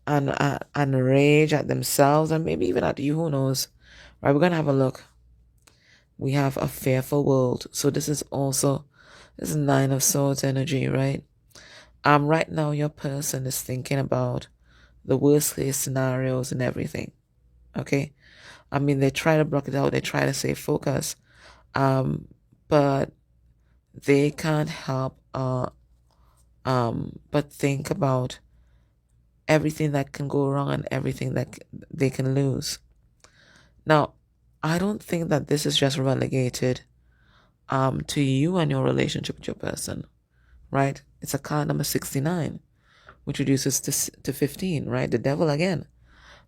and rage at themselves and maybe even at you, who knows. Right, we're gonna have a look. We have a fearful world. So this is Nine of Swords energy, right? Right now your person is thinking about the worst case scenarios and everything. Okay? I mean, they try to block it out, they try to stay focused. But they can't help but think about everything that can go wrong and everything that they can lose. Now, I don't think that this is just relegated to you and your relationship with your person, right? It's a card number 69, which reduces to 15, right? The devil again,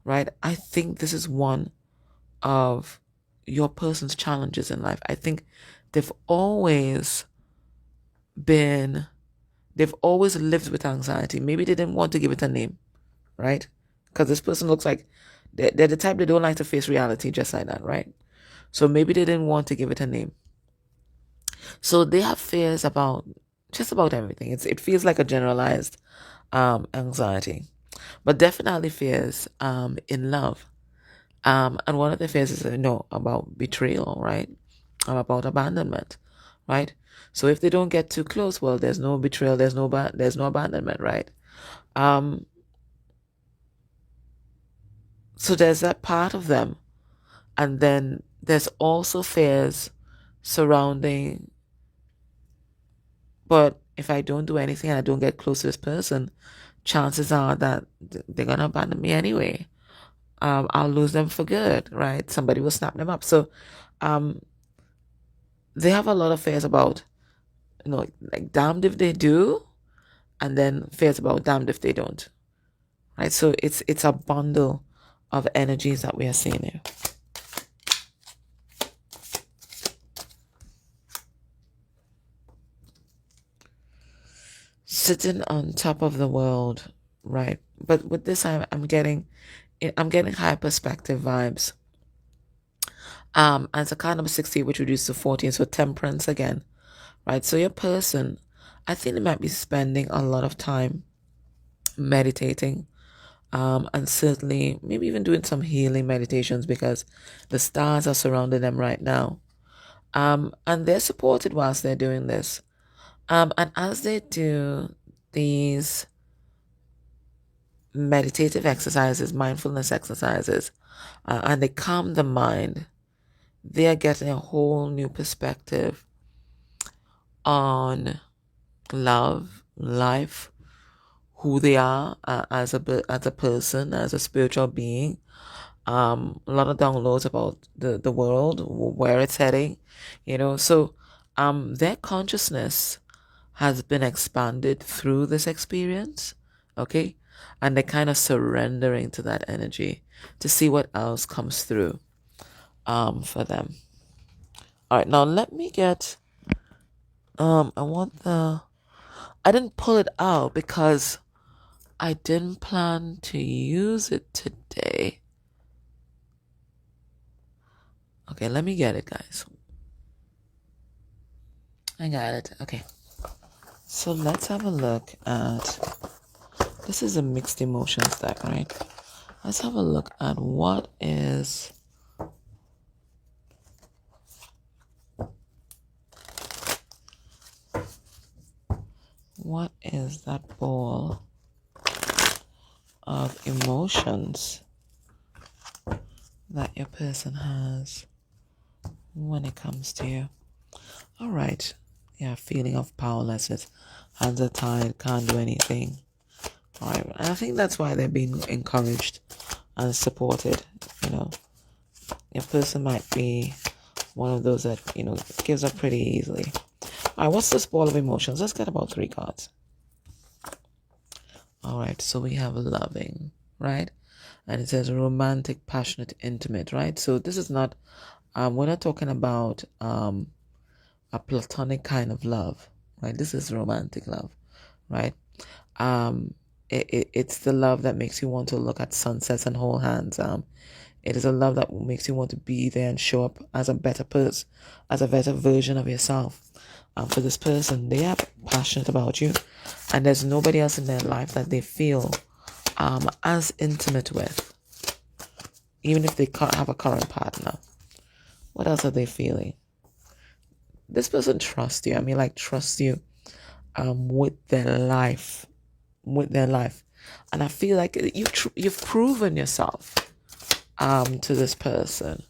right? I think this is one of your person's challenges in life. I think they've always lived with anxiety. Maybe they didn't want to give it a name, right? Because this person looks like they're the type that don't like to face reality just like that, right? So maybe they didn't want to give it a name. So they have fears about just about everything. It feels like a generalized anxiety, but definitely fears in love. And one of the fears is about betrayal, right? About abandonment, right? So if they don't get too close, well, there's no betrayal, there's no abandonment, right? So there's that part of them, and then there's also fears surrounding. But if I don't do anything and I don't get close to this person, chances are that they're gonna abandon me anyway. I'll lose them for good, right? Somebody will snap them up. So, they have a lot of fears about, like damned if they do, and then fears about damned if they don't, right? So it's a bundle of energies that we are seeing here. Sitting on top of the world, right? But with this, I'm getting high perspective vibes. And it's a card number 60, which reduces to 14, so temperance again, right? So your person, I think they might be spending a lot of time meditating, and certainly maybe even doing some healing meditations because the stars are surrounding them right now. And they're supported whilst they're doing this. And as they do these meditative exercises, mindfulness exercises, and they calm the mind, they are getting a whole new perspective on love, life, who they are as a person, as a spiritual being. A lot of downloads about the world, where it's heading, So their consciousness has been expanded through this experience, okay? And they're kind of surrendering to that energy to see what else comes through for them. All right, now let me get I didn't pull it out because I didn't plan to use it today. Okay, let me get it, guys. I got it. Okay. So let's have a look at, this is a mixed emotions deck, right? Let's have a look at what is that ball of emotions that your person has when it comes to you. All right. Yeah, feeling of powerlessness. Hands are tied, can't do anything. All right. And I think that's why they're being encouraged and supported. Your person might be one of those that, gives up pretty easily. All right, what's this ball of emotions? Let's get about 3 cards. All right, so we have loving, right? And it says romantic, passionate, intimate, right? So this is not, we're not talking about a platonic kind of love, right? This is romantic love, right? It's the love that makes you want to look at sunsets and hold hands. It is a love that makes you want to be there and show up as a better person, as a better version of yourself. For this person, they are passionate about you, and there's nobody else in their life that they feel as intimate with, even if they can't have a current partner. What else are they feeling? This person trusts you. I mean, like, trusts you with their life, and I feel like you've proven yourself to this person,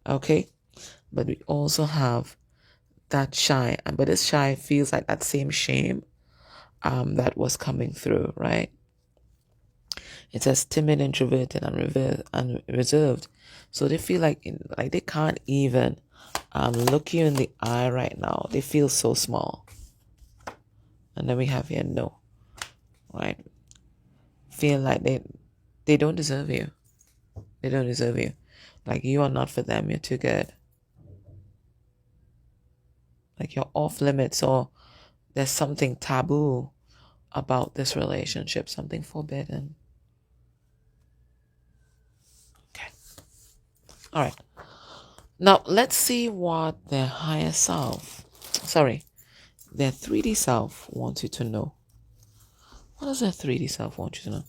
okay? But we also have that shy, but this shy feels like that same shame that was coming through, right? It says timid, introverted, and reserved. So they feel like they can't even look you in the eye right now. They feel so small. And then we have here no, right? Feel like they don't deserve you. They don't deserve you. Like, you are not for them. You're too good. Like, you're off limits, or there's something taboo about this relationship, something forbidden. Okay. All right. Now, let's see what their higher self, their 3D self wants you to know. What does their 3D self want you to know?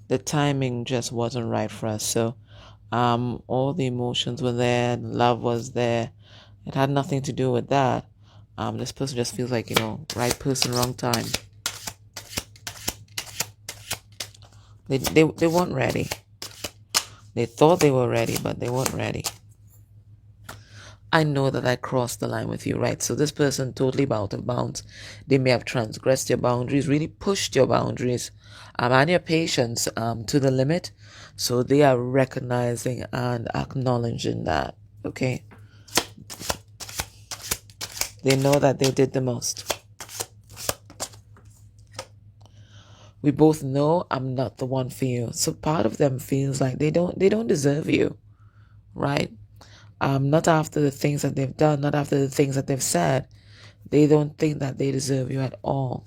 The timing just wasn't right for us. So all the emotions were there, love was there. It had nothing to do with that. This person just feels like, right person, wrong time. They weren't ready. They thought they were ready, but they weren't ready. I know that I crossed the line with you, right? So this person totally out of bounds. They may have transgressed your boundaries, really pushed your boundaries and your patience to the limit. So they are recognizing and acknowledging that, okay? They know that they did the most. We both know I'm not the one for you. So part of them feels like they don't deserve you, right? Not after the things that they've done, not after the things that they've said. They don't think that they deserve you at all.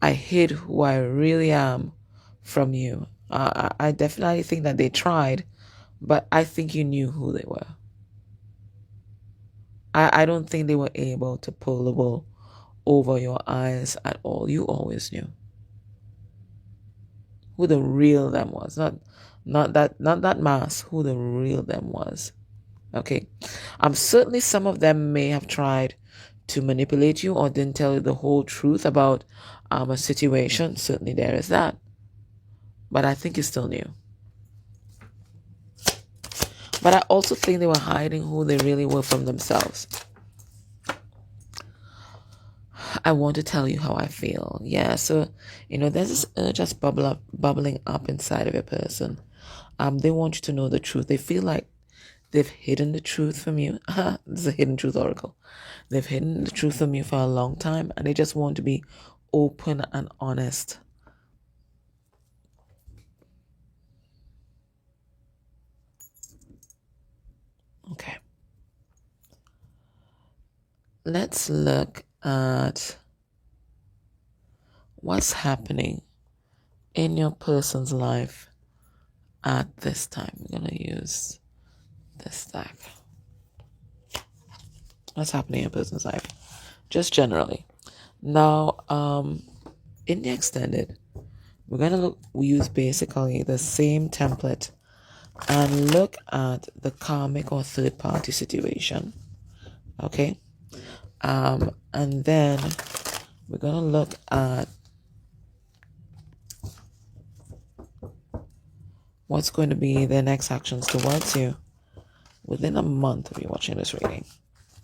I hid who I really am from you. I definitely think that they tried, but I think you knew who they were. I don't think they were able to pull the wool over your eyes at all. You always knew who the real them was. Not that mask, who the real them was. Okay. Certainly some of them may have tried to manipulate you or didn't tell you the whole truth about a situation. Certainly there is that. But I think you still knew. But I also think they were hiding who they really were from themselves. I want to tell you how I feel. Yeah, so, there's this urge just bubbling up inside of a person. They want you to know the truth. They feel like they've hidden the truth from you. This is a hidden truth oracle. They've hidden the truth from you for a long time, and they just want to be open and honest. Okay. Let's look at what's happening in your person's life at this time. We're going to use this deck. What's happening in your person's life? Just generally. Now, in the extended, we're going to use basically the same template and look at the karmic or third party situation. Okay? And then we're going to look at what's going to be their next actions towards you within a month of you watching this reading.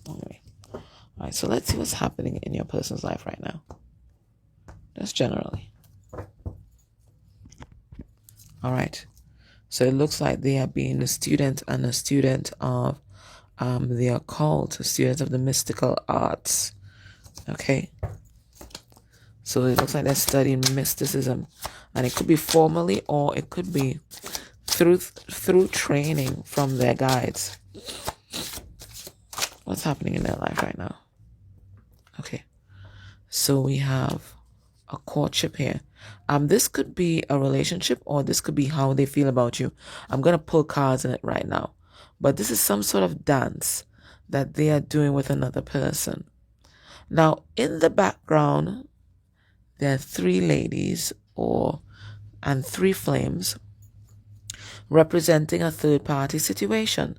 Okay. All right, so let's see what's happening in your person's life right now. Just generally. All right. So it looks like they are being a student and a student of the occult, a student of the mystical arts. Okay. So it looks like they're studying mysticism. And it could be formally or it could be through training from their guides. What's happening in their life right now? Okay. So we have a courtship here. This could be a relationship or this could be how they feel about you. I'm going to pull cards in it right now. But this is some sort of dance that they are doing with another person. Now, in the background, there are 3 ladies and 3 flames representing a third party situation.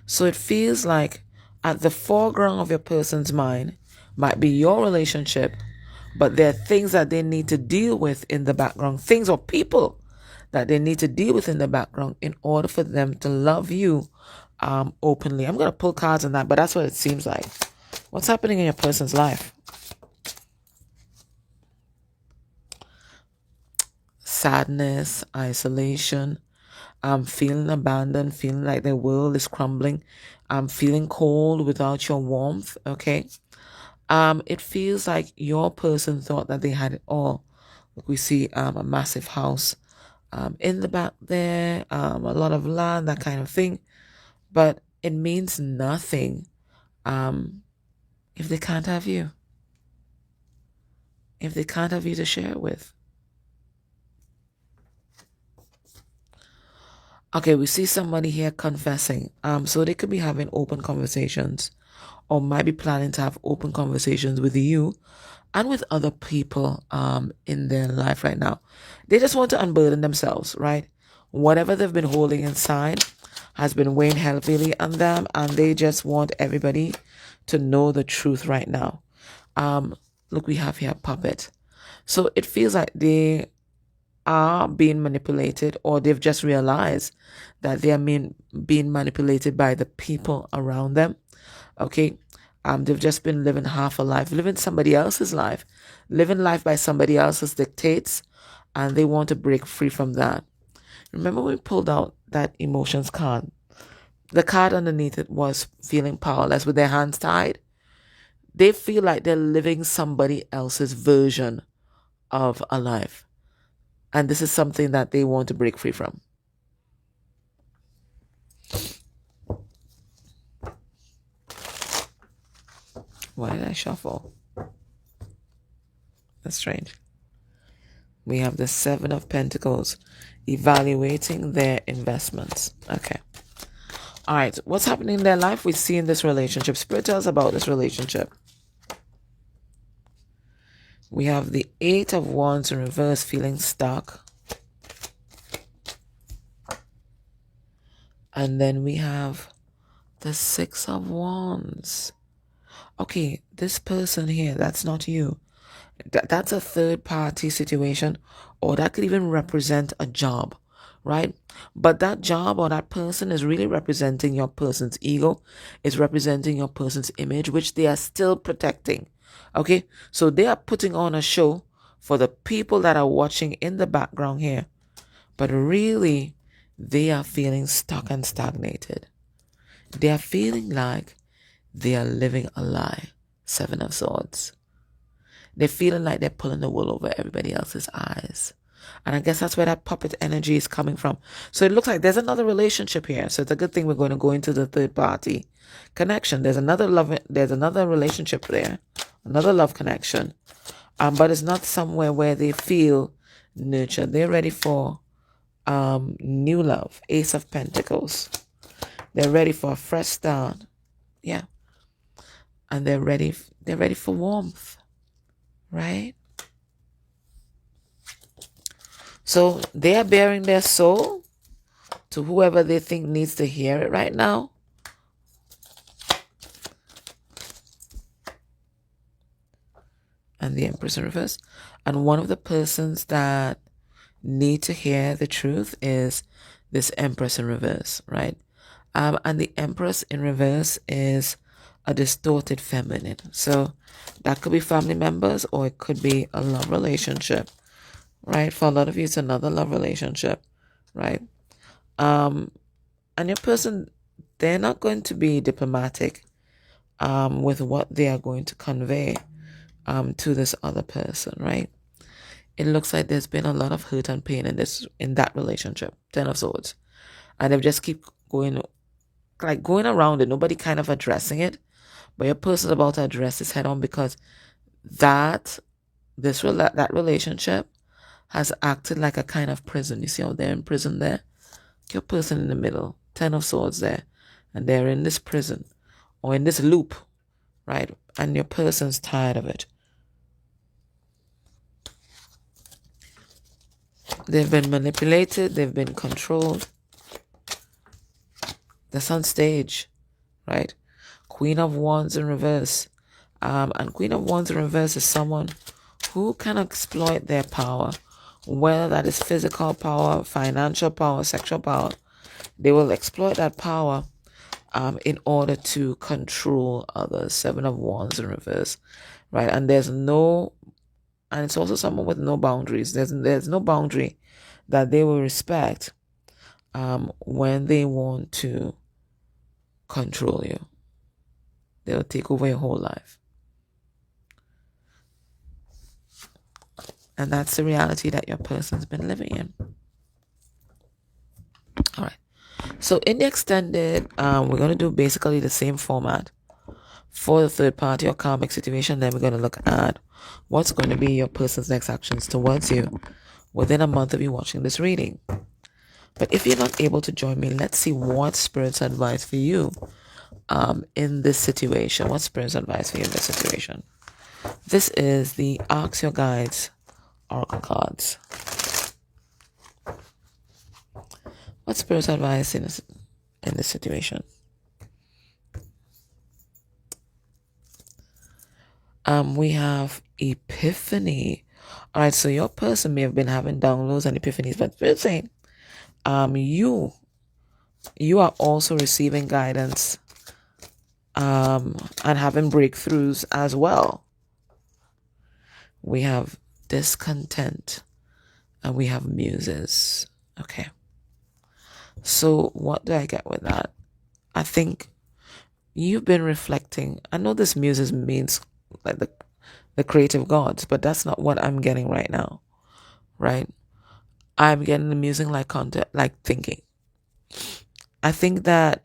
So it feels like at the foreground of your person's mind might be your relationship, but there are things that they need to deal with in the background, things or people that they need to deal with in the background in order for them to love you openly. I'm going to pull cards on that, but that's what it seems like. What's happening in your person's life? Sadness, isolation, feeling abandoned, feeling like the world is crumbling, feeling cold without your warmth, okay? It feels like your person thought that they had it all. Look, we see a massive house in the back there, a lot of land, that kind of thing. But it means nothing if they can't have you. If they can't have you to share it with. Okay, we see somebody here confessing. So they could be having open conversations or might be planning to have open conversations with you and with other people in their life right now. They just want to unburden themselves, right? Whatever they've been holding inside has been weighing heavily on them, and they just want everybody to know the truth right now. Look, we have here a puppet. So it feels like they are being manipulated, or they've just realized that they are being manipulated by the people around them. Okay, they've just been living half a life, living somebody else's life, living life by somebody else's dictates, and they want to break free from that. Remember when we pulled out that emotions card? The card underneath it was feeling powerless with their hands tied. They feel like they're living somebody else's version of a life. And this is something that they want to break free from. Why did I shuffle? That's strange. We have the 7 of Pentacles, evaluating their investments. Okay. All right. What's happening in their life? We see in this relationship. Spirit tells us about this relationship. We have the 8 of Wands in reverse, feeling stuck. And then we have the Six of Wands. Okay, this person here, that's not you. That's a third party situation, or that could even represent a job, right? But that job or that person is really representing your person's ego, is representing your person's image, which they are still protecting. Okay, so they are putting on a show for the people that are watching in the background here, but really they are feeling stuck and stagnated. They are feeling like they are living a lie. Seven of Swords. They're feeling like they're pulling the wool over everybody else's eyes. And I guess that's where that puppet energy is coming from. So it looks like there's another relationship here. So it's a good thing we're going to go into the third party connection. There's another relationship there. Another love connection. But it's not somewhere where they feel nurtured. They're ready for new love. Ace of Pentacles. They're ready for a fresh start. Yeah. And they're ready for warmth. Right? So they are bearing their soul to whoever they think needs to hear it right now. And the Empress in reverse. And one of the persons that need to hear the truth is this Empress in reverse, right? And the Empress in reverse is a distorted feminine. So that could be family members, or it could be a love relationship, right? For a lot of you, it's another love relationship, right? And your person, they're not going to be diplomatic with what they are going to convey to this other person, right? It looks like there's been a lot of hurt and pain in that relationship. 10 of Swords. And they just keep going around it. Nobody kind of addressing it. But your person's about to address this head on, because that relationship has acted like a kind of prison. You see how they're in prison there? Your person in the middle. 10 of Swords there. And they're in this prison, or in this loop, right? And your person's tired of it. They've been manipulated. They've been controlled. That's on stage, right? Queen of Wands in reverse. And Queen of Wands in reverse is someone who can exploit their power, whether that is physical power, financial power, sexual power. They will exploit that power in order to control others. 7 of Wands in reverse, right? And it's also someone with no boundaries. There's no boundary that they will respect when they want to control you. They'll take over your whole life. And that's the reality that your person's been living in. All right. So in the extended, we're going to do basically the same format for the third party or karmic situation. Then we're going to look at what's going to be your person's next actions towards you within a month of you watching this reading. But if you're not able to join me, let's see what Spirit's advice for you in this situation. What Spirit's advice for you in this situation? This is the Ask Your Guides Oracle cards. What's Spirit's advice in this situation? We have Epiphany. All right, so your person may have been having downloads and epiphanies, but Spirit's saying, you are also receiving guidance and having breakthroughs as well. We have discontent and we have muses. Okay. So what do I get with that? I think you've been reflecting. I know this muses means like the creative gods, but that's not what I'm getting right now, right? I'm getting the musing like content, like thinking. I think that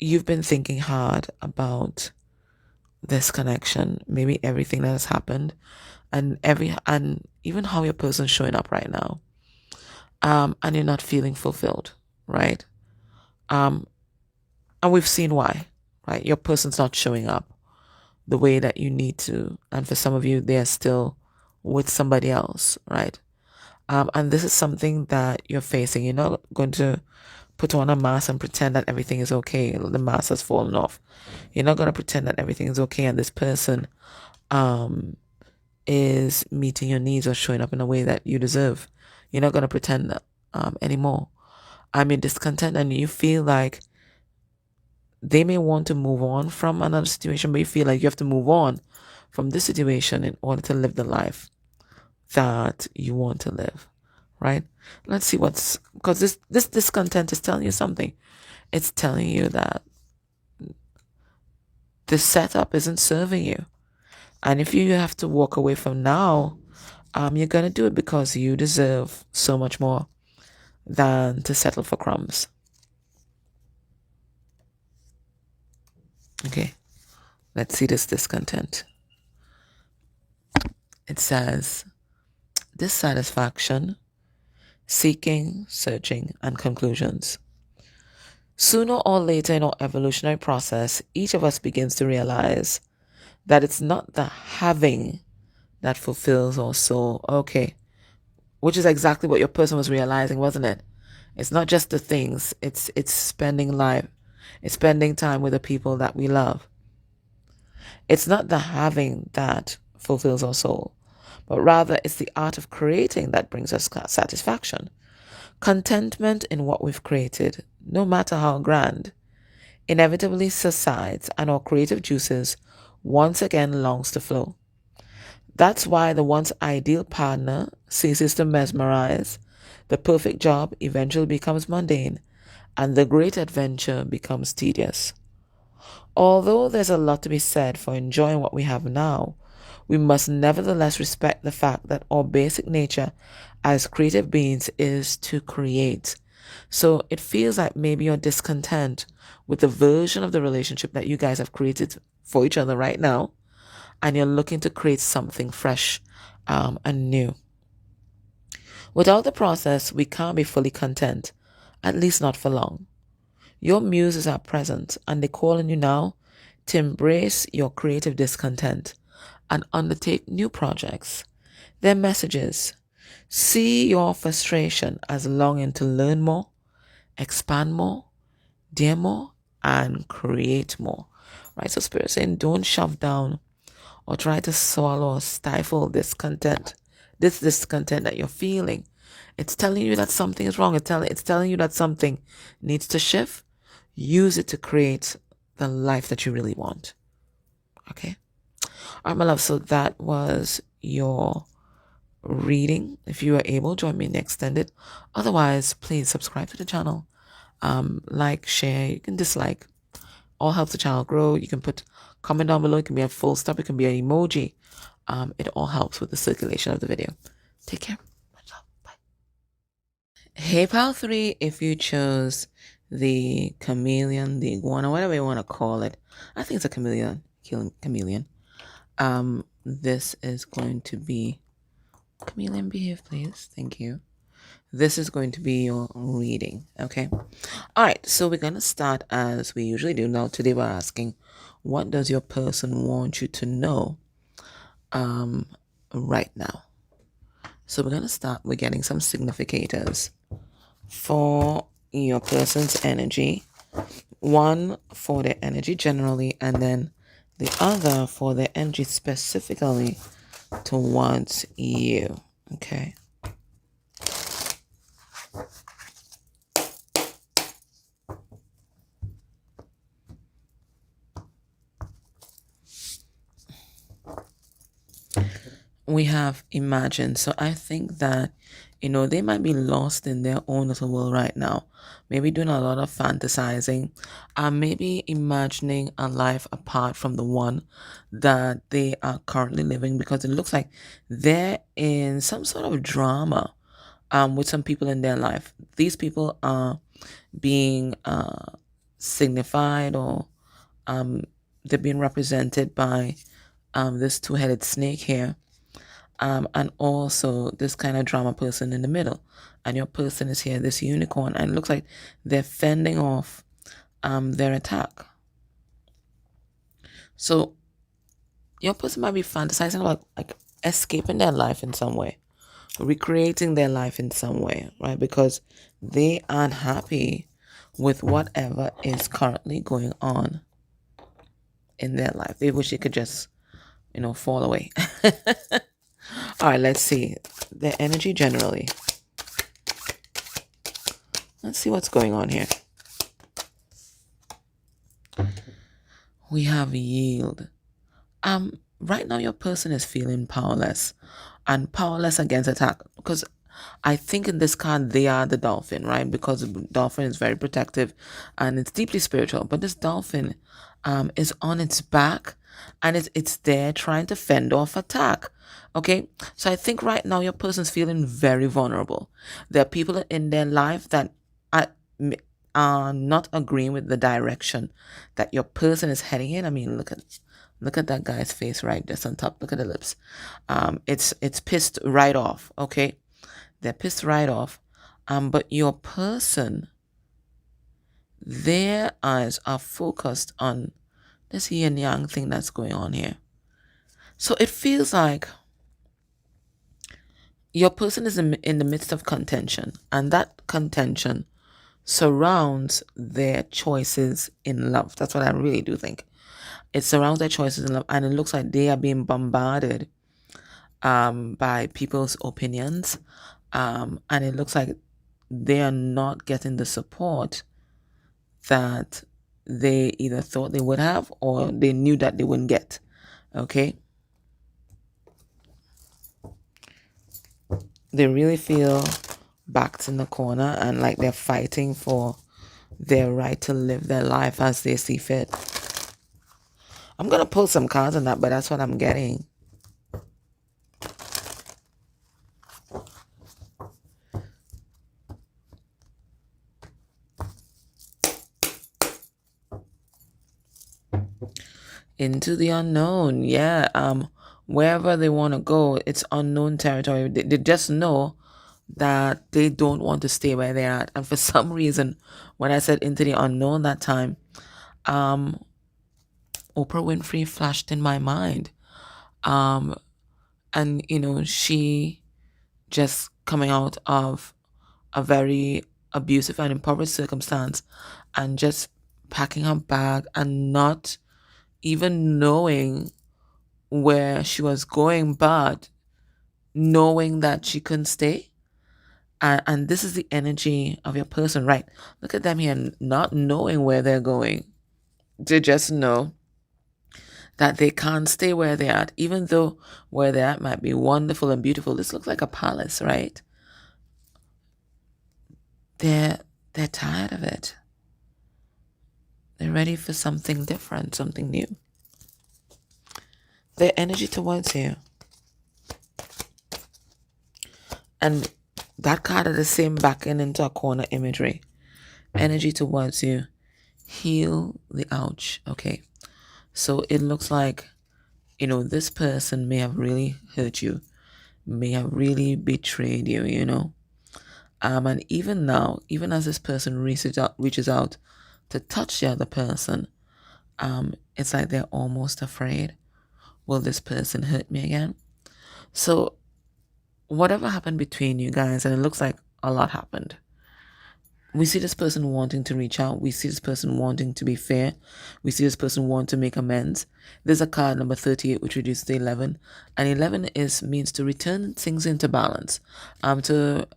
you've been thinking hard about this connection, maybe everything that has happened, and even how your person's showing up right now, and you're not feeling fulfilled, right? And we've seen why, right? Your person's not showing up the way that you need to, and for some of you, they're still with somebody else, right? And this is something that you're facing. You're not going to put on a mask and pretend that everything is okay. The mask has fallen off. You're not going to pretend that everything is okay and this person is meeting your needs or showing up in a way that you deserve. You're not going to pretend that anymore. I'm in discontent and you feel like they may want to move on from another situation, but you feel like you have to move on from this situation in order to live the life that you want to live, right? Let's see because this discontent is telling you something. It's telling you that this setup isn't serving you. And if you have to walk away from now, you're going to do it because you deserve so much more than to settle for crumbs. Okay, let's see this discontent. It says, dissatisfaction, seeking, searching, and conclusions. Sooner or later in our evolutionary process, each of us begins to realize that it's not the having that fulfills our soul. Okay, which is exactly what your person was realizing, wasn't it? It's not just the things, it's spending life, it's spending time with the people that we love. It's not the having that fulfills our soul, but rather it's the art of creating that brings us satisfaction. Contentment in what we've created, no matter how grand, inevitably subsides and our creative juices once again longs to flow. That's why the once ideal partner ceases to mesmerize, the perfect job eventually becomes mundane, and the great adventure becomes tedious. Although there's a lot to be said for enjoying what we have now, we must nevertheless respect the fact that our basic nature as creative beings is to create. So it feels like maybe you're discontent with the version of the relationship that you guys have created for each other right now, and you're looking to create something fresh and new. Without the process, we can't be fully content, at least not for long. Your muses are present, and they call on you now to embrace your creative discontent and undertake new projects. Their messages: see your frustration as longing to learn more, expand more, dare more, and create more. Right? So Spirit saying, don't shove down or try to swallow or stifle this discontent that you're feeling. It's telling you that something is wrong. It's telling you that something needs to shift. Use it to create the life that you really want. Okay? All right, my love. So that was your reading. If you are able, join me in the extended. Otherwise, please subscribe to the channel. Like, share. You can dislike. All helps the channel grow. You can put comment down below. It can be a full stop. It can be an emoji. It all helps with the circulation of the video. Take care. Bye. Hey, pal 3, if you chose the chameleon, the iguana, whatever you want to call it. I think it's a chameleon. This is going to be... Chameleon, behave, please. Thank you. This is going to be your reading, okay? All right, so we're going to start as we usually do. Now, today we're asking, what does your person want you to know right now? So we're going to start with getting some significators for your person's energy. One for their energy generally, and then the other for their energy specifically towards you, okay? We have imagine. So I think that, they might be lost in their own little world right now. Maybe doing a lot of fantasizing. Maybe imagining a life apart from the one that they are currently living, because it looks like they're in some sort of drama with some people in their life. These people are being signified, or they're being represented by this two-headed snake here. And also this kind of drama person in the middle. And your person is here, this unicorn. And it looks like they're fending off their attack. So your person might be fantasizing about like escaping their life in some way, recreating their life in some way, right? Because they aren't happy with whatever is currently going on in their life. They wish it could just, fall away. All right, let's see their energy generally. Let's see what's going on here. We have yield. Right now your person is feeling powerless and powerless against attack, because I think in this card they are the dolphin, right? Because the dolphin is very protective and it's deeply spiritual. But this dolphin is on its back and it's there trying to fend off attack. Okay, so I think right now your person's feeling very vulnerable. There are people in their life that are, are not agreeing with the direction that your person is heading in. I mean, look at that guy's face right there on top. Look at the lips. It's pissed right off. Okay, they're pissed right off. But your person, their eyes are focused on this yin yang thing that's going on here. So it feels like your person is in the midst of contention, and that contention surrounds their choices in love. That's what I really do think. It surrounds their choices in love, and it looks like they are being bombarded by people's opinions, and it looks like they are not getting the support that they either thought they would have or they knew that they wouldn't get. Okay, they really feel backed in the corner and like they're fighting for their right to live their life as they see fit. I'm gonna pull some cards on that, but that's what I'm getting. Into the unknown. Yeah. Wherever they want to go, it's unknown territory. They just know that they don't want to stay where they're at. And for some reason, when I said into the unknown that time, Oprah Winfrey flashed in my mind. And she just coming out of a very abusive and impoverished circumstance and just packing her bag and not even knowing where she was going, but knowing that she couldn't stay. And this is the energy of your person, right? Look at them here, not knowing where they're going. They just know that they can't stay where they're at, even though where they're at might be wonderful and beautiful. This looks like a palace, right? They're tired of it. They're ready for something different, something new. Their energy towards you. And that card is the same backing into a corner imagery. Energy towards you. Heal the ouch. Okay. So it looks like, this person may have really hurt you, may have really betrayed you, And even now, even as this person reaches out to touch the other person, it's like they're almost afraid. Will this person hurt me again? So whatever happened between you guys, and it looks like a lot happened. We see this person wanting to reach out. We see this person wanting to be fair. We see this person want to make amends. There's a card number 38 which reduces to 11, and 11 means to return things into balance, to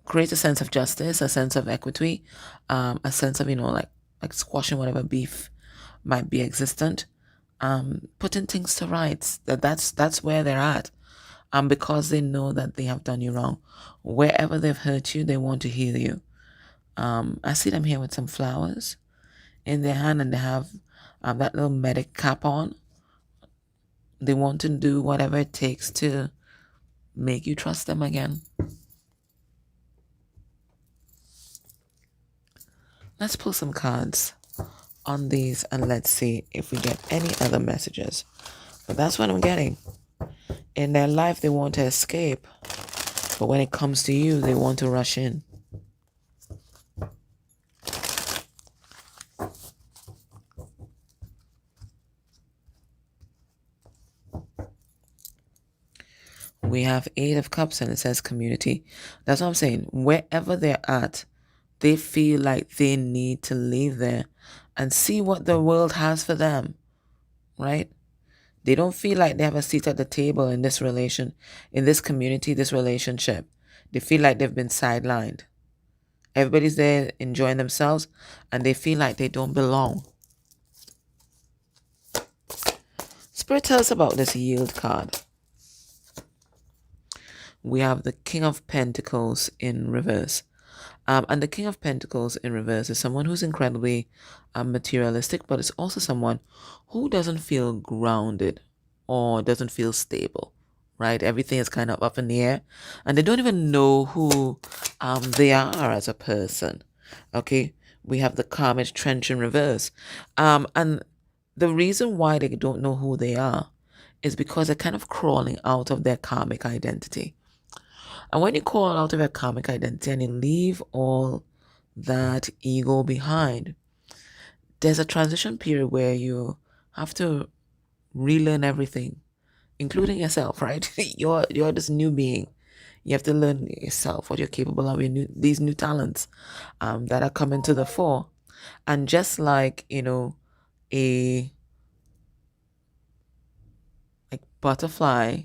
create a sense of justice, a sense of equity, a sense of like squashing whatever beef might be existent, putting things to rights. That's where they're at. Because they know that they have done you wrong. Wherever they've hurt you, they want to heal you. I see them here with some flowers in their hand, and they have that little medic cap on. They want to do whatever it takes to make you trust them again. Let's pull some cards on these and let's see if we get any other messages. But that's what I'm getting. In their life, they want to escape. But when it comes to you, they want to rush in. We have 8 of Cups and it says community. That's what I'm saying. Wherever they're at, They feel like they need to leave there and see what the world has for them, right? They don't feel like they have a seat at the table in this in this community, this relationship. They feel like they've been sidelined. Everybody's there enjoying themselves and they feel like they don't belong. Spirit, tell us about this yield card. We have the King of Pentacles in reverse. And the King of Pentacles in reverse is someone who's incredibly materialistic, but it's also someone who doesn't feel grounded or doesn't feel stable, right? Everything is kind of up in the air, and they don't even know who they are as a person, okay? We have the Karmic Trench in reverse. And the reason why they don't know who they are is because they're kind of crawling out of their karmic identity. And when you crawl out of your karmic identity and you leave all that ego behind, there's a transition period where you have to relearn everything, including yourself, right? You're this new being. You have to learn yourself, what you're capable of, these new talents that are coming to the fore. And just like, a butterfly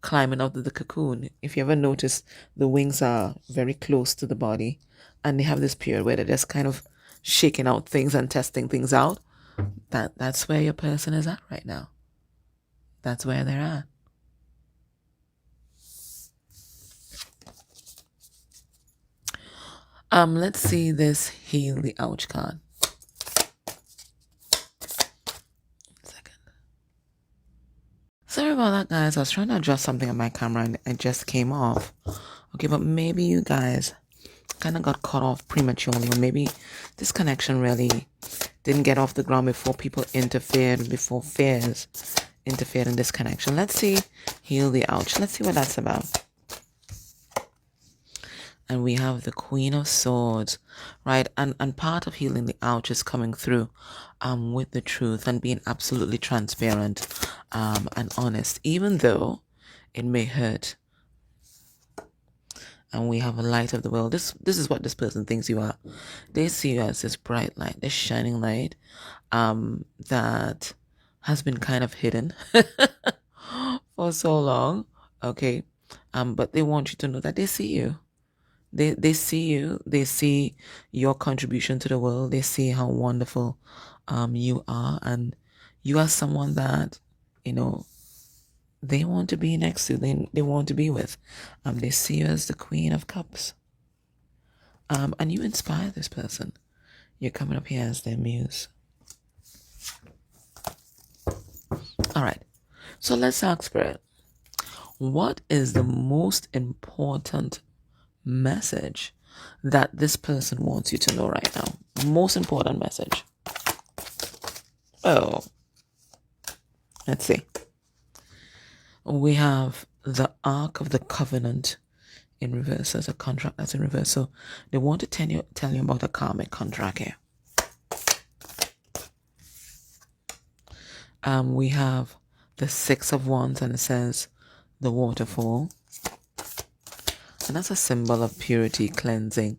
climbing out of the cocoon, if you ever notice, the wings are very close to the body and they have this period where they're just kind of shaking out things and testing things out. That's where your person is at right now. That's where they're at. Let's see this Heal the Ouch card. Sorry about that, guys. I was trying to adjust something on my camera and it just came off. Okay, but maybe you guys kind of got cut off prematurely, or maybe this connection really didn't get off the ground before people interfered, before fears interfered in this connection. Let's see Heal the Ouch. Let's see what that's about. And we have the Queen of Swords, right? And part of healing the ouch is coming through with the truth and being absolutely transparent and honest, even though it may hurt. And we have a light of the world. This is what this person thinks you are. They see you as this bright light, this shining light that has been kind of hidden for so long, okay? But they want you to know that they see you. They see you. They see your contribution to the world. They see how wonderful you are, and you are someone that they want to be next to. They want to be with. They see you as the Queen of Cups. And you inspire this person. You're coming up here as their muse. All right. So let's ask Spirit. What is the most important message that this person wants you to know right now? Most important message. Oh, let's see. We have the Ark of the Covenant in reverse as a contract that's in reverse. So they want to tell you about a karmic contract here. We have the Six of Wands and it says the waterfall. And that's a symbol of purity, cleansing.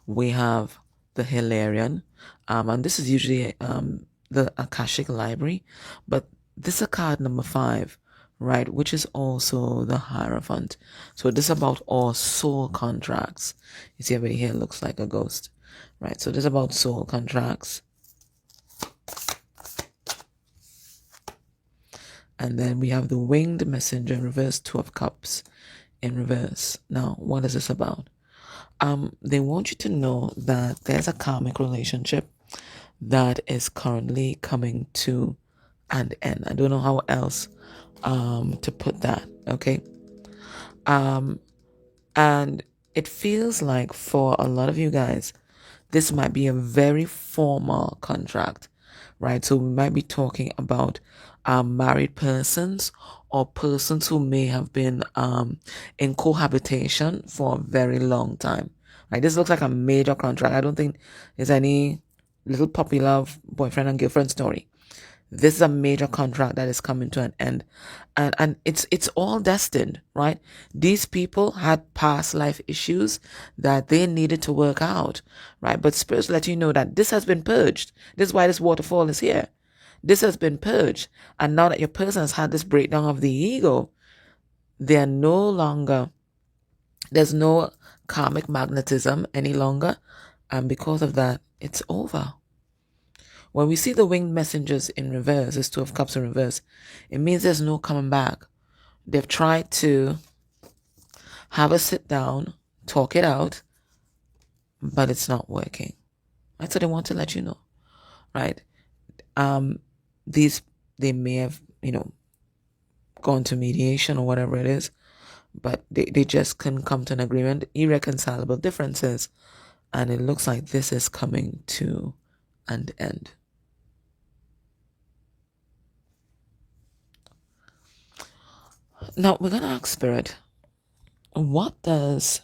We have the Hilarion. And this is usually the Akashic Library. But this is a card number 5, right? Which is also the Hierophant. So this is about all soul contracts. You see everybody here looks like a ghost, right? So this is about soul contracts. And then we have the Winged Messenger in reverse, 2 of Cups in reverse. Now, what is this about? They want you to know that there's a karmic relationship that is currently coming to an end. I don't know how else to put that, okay? And it feels like for a lot of you guys, this might be a very formal contract, right? So we might be talking about married persons or persons who may have been in cohabitation for a very long time. Right? This looks like a major contract. I don't think there's any little puppy love, boyfriend and girlfriend story. This is a major contract that is coming to an end. And it's all destined, right? These people had past life issues that they needed to work out, right? But spirits let you know that this has been purged. This is why this waterfall is here. This has been purged. And now that your person has had this breakdown of the ego, they are no longer, there's no karmic magnetism any longer. And because of that, it's over. When we see the winged messengers in reverse, this Two of Cups in reverse, it means there's no coming back. They've tried to have us sit down, talk it out, but it's not working. Right? So they want to let you know, right? They may have, gone to mediation or whatever it is, but they just couldn't come to an agreement, irreconcilable differences, and it looks like this is coming to an end. Now we're gonna ask Spirit, what does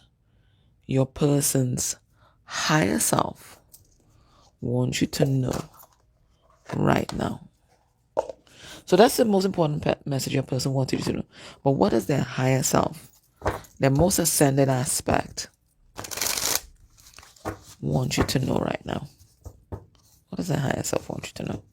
your person's higher self want you to know right now? So that's the most important message your person wants you to know. But what does their higher self, their most ascended aspect, want you to know right now? What does their higher self want you to know?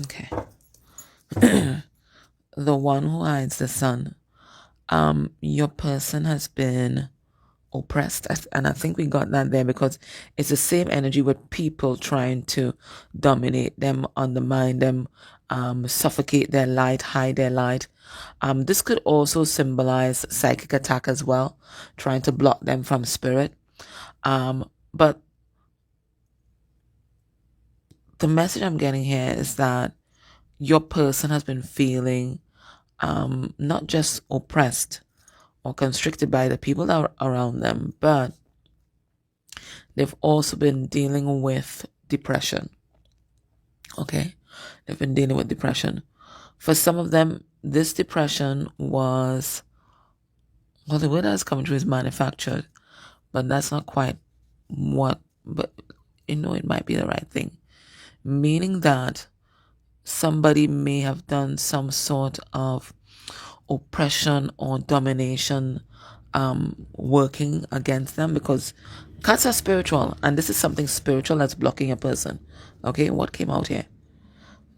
Okay. The one who hides the sun. Your person has been oppressed, and I think we got that there because it's the same energy with people trying to dominate them, undermine them, suffocate their light, hide their light. This could also symbolize psychic attack as well, trying to block them from spirit. But the message I'm getting here is that your person has been feeling not just oppressed or constricted by the people that are around them, but they've also been dealing with depression. Okay? They've been dealing with depression. For some of them, this depression was, well, the word that's coming through is manufactured, but that's not quite but it might be the right thing. Meaning that somebody may have done some sort of oppression or domination working against them, because cats are spiritual, and this is something spiritual that's blocking a person. Okay, what came out here?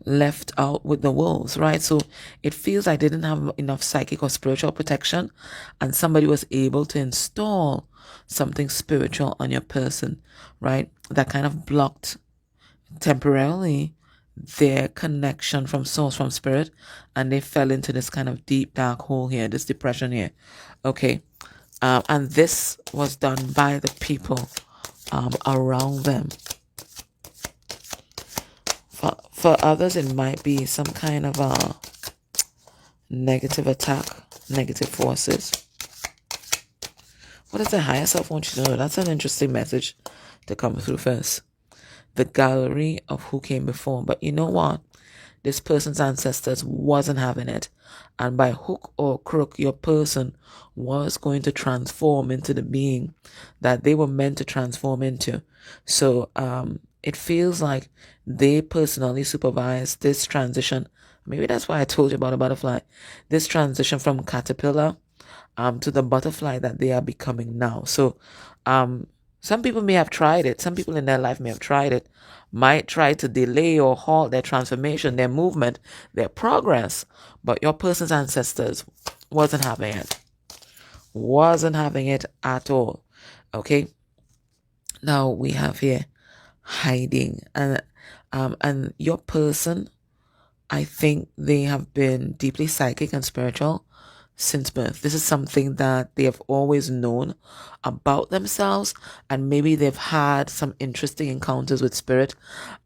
Left out with the wolves, right? So it feels like they didn't have enough psychic or spiritual protection, and somebody was able to install something spiritual on your person, right? That kind of blocked temporarily their connection from source, from spirit, and they fell into this kind of deep dark hole here, this depression here. Okay. And this was done by the people around them. For others, it might be some kind of a negative attack, negative forces. What does the higher self want you to know? That's an interesting message to come through first. The gallery of who came before. But you know what? This person's ancestors wasn't having it. And by hook or crook, your person was going to transform into the being that they were meant to transform into. So it feels like they personally supervised this transition. Maybe that's why I told you about a butterfly. This transition from caterpillar to the butterfly that they are becoming now. So some people may have tried it. Some people in their life may have tried it, might try to delay or halt their transformation, their movement, their progress. But your person's ancestors wasn't having it. Wasn't having it at all. Okay. Now we have here hiding. And your person, I think they have been deeply psychic and spiritual since birth. This is something that they have always known about themselves, and maybe they've had some interesting encounters with spirit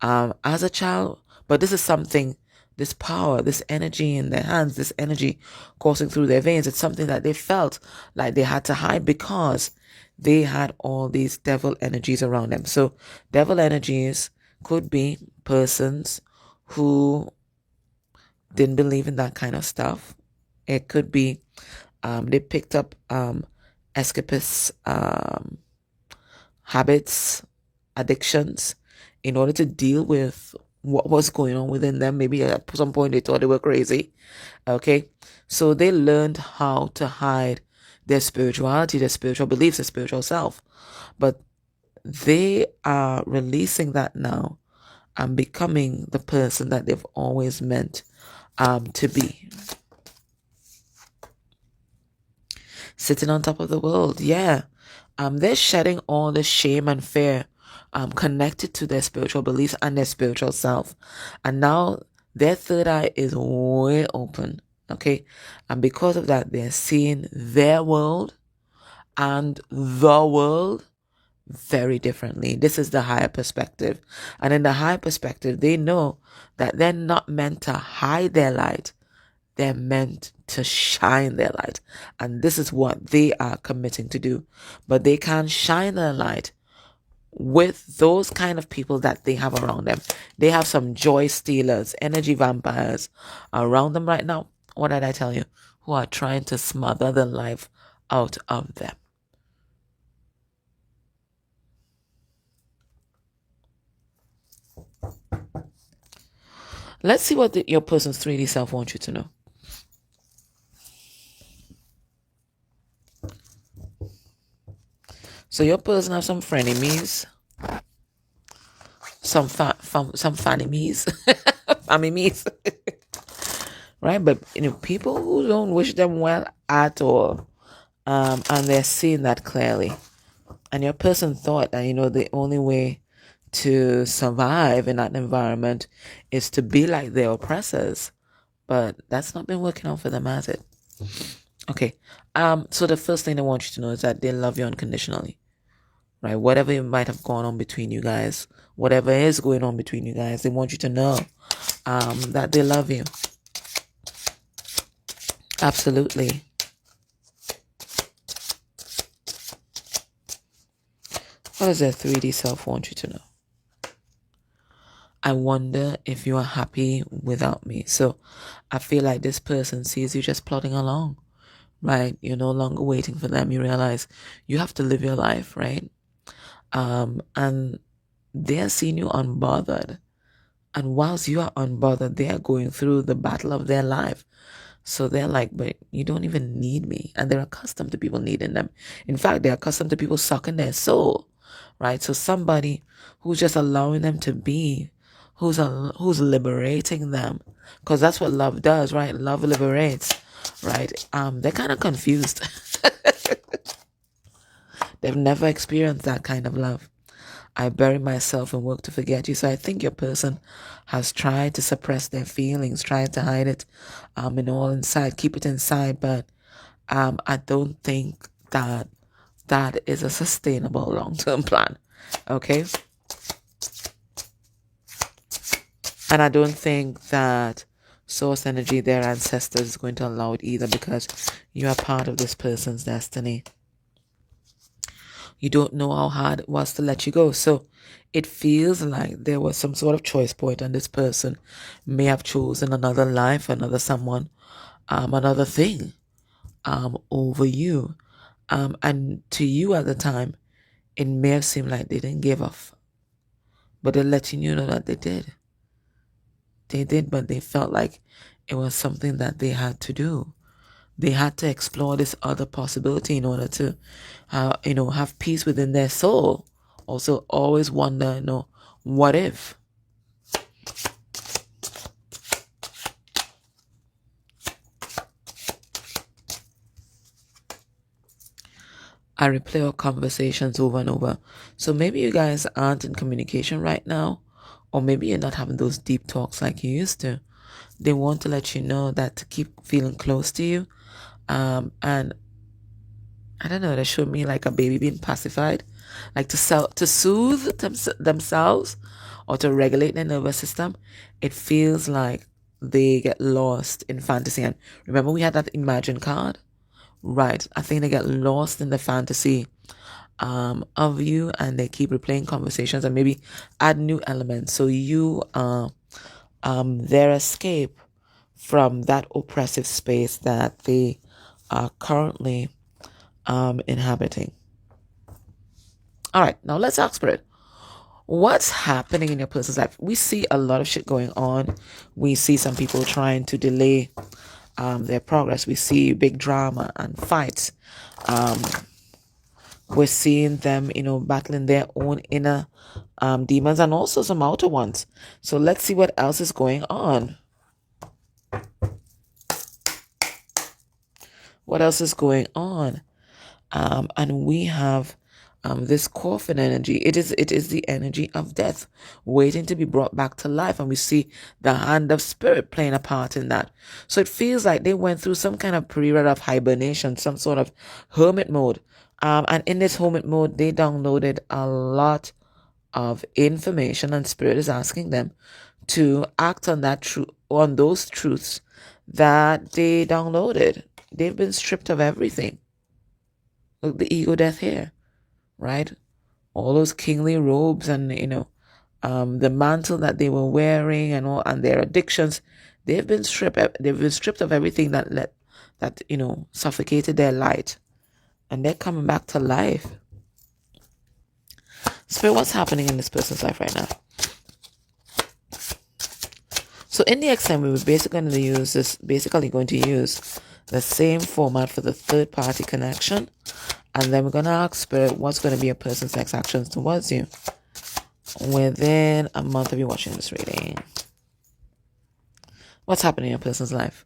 as a child. But this is something, this power, this energy in their hands, this energy coursing through their veins, it's something that they felt like they had to hide because they had all these devil energies around them. So devil energies could be persons who didn't believe in that kind of stuff. It could be they picked up escapist habits, addictions, in order to deal with what was going on within them. Maybe at some point they thought they were crazy. Okay, so they learned how to hide their spirituality, their spiritual beliefs, their spiritual self. But they are releasing that now and becoming the person that they've always meant to be. Sitting on top of the world, yeah. They're shedding all the shame and fear connected to their spiritual beliefs and their spiritual self. And now their third eye is way open, okay? And because of that, they're seeing their world and the world very differently. This is the higher perspective. And in the higher perspective, they know that they're not meant to hide their light. They're meant to shine their light. And this is what they are committing to do. But they can't shine their light with those kind of people that they have around them. They have some joy stealers, energy vampires around them right now. What did I tell you? Who are trying to smother the life out of them. Let's see what your person's 3D self wants you to know. So your person have some frenemies, some fanemies, fanemies, right? But people who don't wish them well at all, and they're seeing that clearly. And your person thought that the only way to survive in that environment is to be like their oppressors, but that's not been working out for them, has it? Okay. So the first thing I want you to know is that they love you unconditionally. Right? Whatever might have gone on between you guys, whatever is going on between you guys, they want you to know that they love you. Absolutely. What does their 3D self want you to know? I wonder if you are happy without me. So I feel like this person sees you just plodding along, right? You're no longer waiting for them. You realize you have to live your life, right? And they're seeing you unbothered. And whilst you are unbothered, they are going through the battle of their life. So they're like, but you don't even need me. And they're accustomed to people needing them. In fact, they're accustomed to people sucking their soul, right? So somebody who's just allowing them to be, who's liberating them. Because that's what love does, right? Love liberates, right? They're kind of confused. They've never experienced that kind of love. I bury myself and work to forget you. So I think your person has tried to suppress their feelings, tried to hide it and all inside, keep it inside. But I don't think that is a sustainable long-term plan. Okay? And I don't think that source energy, their ancestors, is going to allow it either, because you are part of this person's destiny. You don't know how hard it was to let you go. So it feels like there was some sort of choice point, and this person may have chosen another life, another someone, another thing over you. And to you at the time, it may have seemed like they didn't give off. But they're letting you know that they did. They did, but they felt like it was something that they had to do. They had to explore this other possibility in order to, have peace within their soul. Also, always wonder, what if? I replay our conversations over and over. So maybe you guys aren't in communication right now, or maybe you're not having those deep talks like you used to. They want to let you know that to keep feeling close to you. And I don't know, they showed me like a baby being pacified, like to soothe themselves or to regulate their nervous system. It feels like they get lost in fantasy. And remember, we had that imagine card, right? I think they get lost in the fantasy of you, and they keep replaying conversations and maybe add new elements. So you are their escape from that oppressive space that they are currently inhabiting. All right, now let's ask Spirit. What's happening in your person's life? We see a lot of shit going on. We see some people trying to delay their progress. We see big drama and fights. We're seeing them, battling their own inner demons and also some outer ones. So let's see what else is going on. What else is going on? And we have this coffin energy. It is the energy of death waiting to be brought back to life, and we see the hand of spirit playing a part in that. So it feels like they went through some kind of period of hibernation, some sort of hermit mode, and in this hermit mode they downloaded a lot of information, and spirit is asking them to act on that on those truths that they downloaded. They've been stripped of everything. Look, the ego death here, right? All those kingly robes and the mantle that they were wearing and their addictions, they've been stripped of everything that suffocated their light, and they're coming back to life. Spirit, what's happening in this person's life right now? So in the exam, we were basically going to use the same format for the third party connection. And then we're going to ask Spirit, what's going to be a person's next actions towards you within a month of you watching this reading. What's happening in a person's life?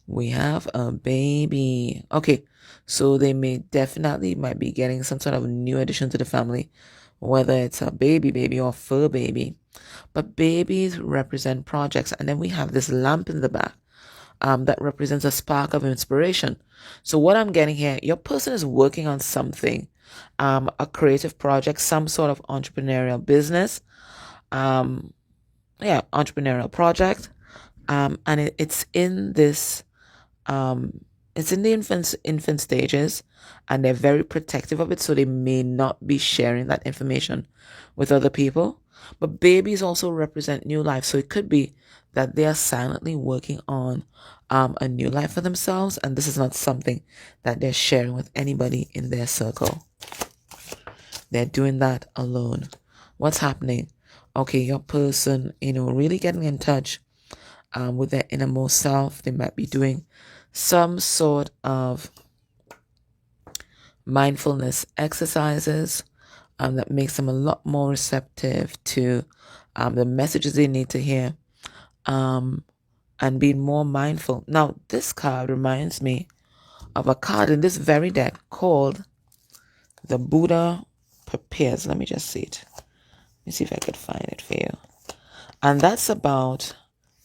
We have a baby. Okay, so they might be getting some sort of new addition to the family, whether it's a baby or fur baby. But babies represent projects. And then we have this lamp in the back that represents a spark of inspiration. So what I'm getting here, your person is working on something, a creative project, some sort of entrepreneurial business, entrepreneurial project, and it's in this, it's in the infant stages, and they're very protective of it, so they may not be sharing that information with other people. But babies also represent new life, so it could be that they are silently working on a new life for themselves, and this is not something that they're sharing with anybody in their circle. They're doing that alone. What's happening? Okay, your person, really getting in touch with their innermost self. They might be doing some sort of mindfulness exercises that makes them a lot more receptive to the messages they need to hear, and being more mindful. Now, this card reminds me of a card in this very deck called the Buddha Prepares. Let me just see it. Let me see if I could find it for you. And that's about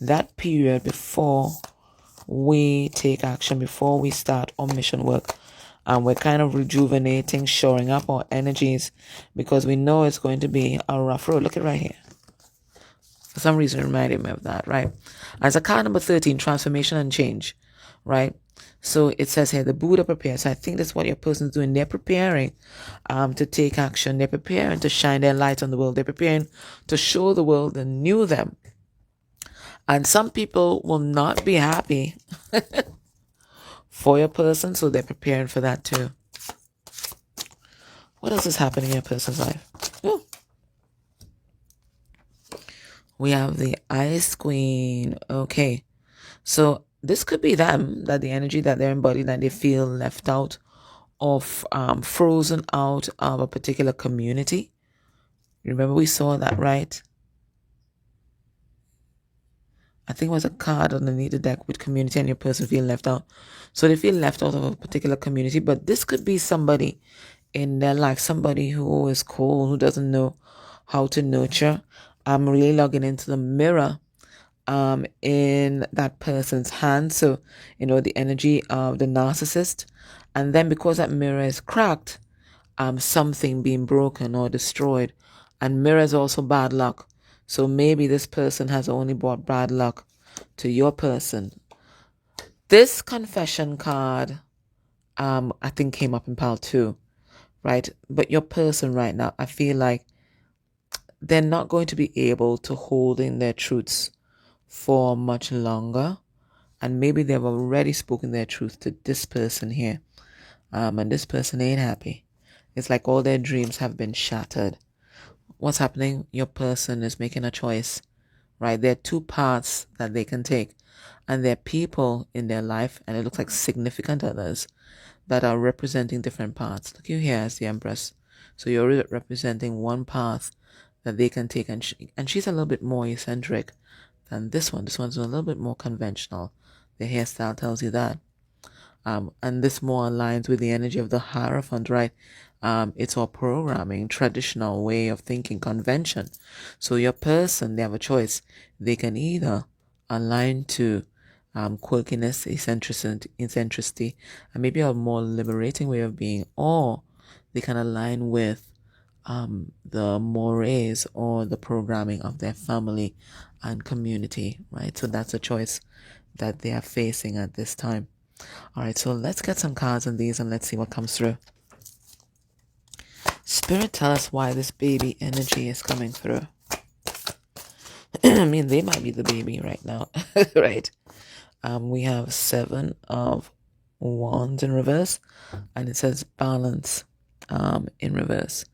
that period before we take action, before we start our mission work. And we're kind of rejuvenating, shoring up our energies, because we know it's going to be a rough road. Look at right here. For some reason, it reminded me of that, right? As a card number 13, transformation and change, right? So it says here, the Buddha prepares. So I think that's what your person's doing. They're preparing to take action. They're preparing to shine their light on the world. They're preparing to show the world the new them. And some people will not be happy for your person, so they're preparing for that too. What else is happening in your person's life? Ooh. We have the Ice Queen. Okay, so this could be them, that the energy that they're embodying, that they feel left out of, frozen out of a particular community. Remember we saw that, right? I think it was a card underneath the deck with community, and your person feel left out. So they feel left out of a particular community, but this could be somebody in their life, somebody who is cold, who doesn't know how to nurture. I'm really logging into the mirror in that person's hand. So, the energy of the narcissist. And then because that mirror is cracked, something being broken or destroyed. And mirror is also bad luck. So maybe this person has only brought bad luck to your person. This confession card, I think came up in pile 2. right? But your person right now, I feel like they're not going to be able to hold in their truths for much longer. And maybe they've already spoken their truth to this person here. And this person ain't happy. It's like all their dreams have been shattered. What's happening? Your person is making a choice, right? There are two paths that they can take. And there are people in their life, and it looks like significant others, that are representing different paths. Look you here as the Empress. So you're representing one path that they can take. And she's a little bit more eccentric than this one. This one's a little bit more conventional. The hairstyle tells you that. And this more aligns with the energy of the Hierophant, right? It's all programming, traditional way of thinking, convention. So your person, they have a choice. They can either align to quirkiness, eccentricity, and maybe a more liberating way of being, or they can align with the mores or the programming of their family and community, right? So that's a choice that they are facing at this time. All right, so let's get some cards on these and let's see what comes through. Spirit, tell us why this baby energy is coming through. I mean, they might be the baby right now, right? We have 7 of Wands in reverse, and it says balance in reverse.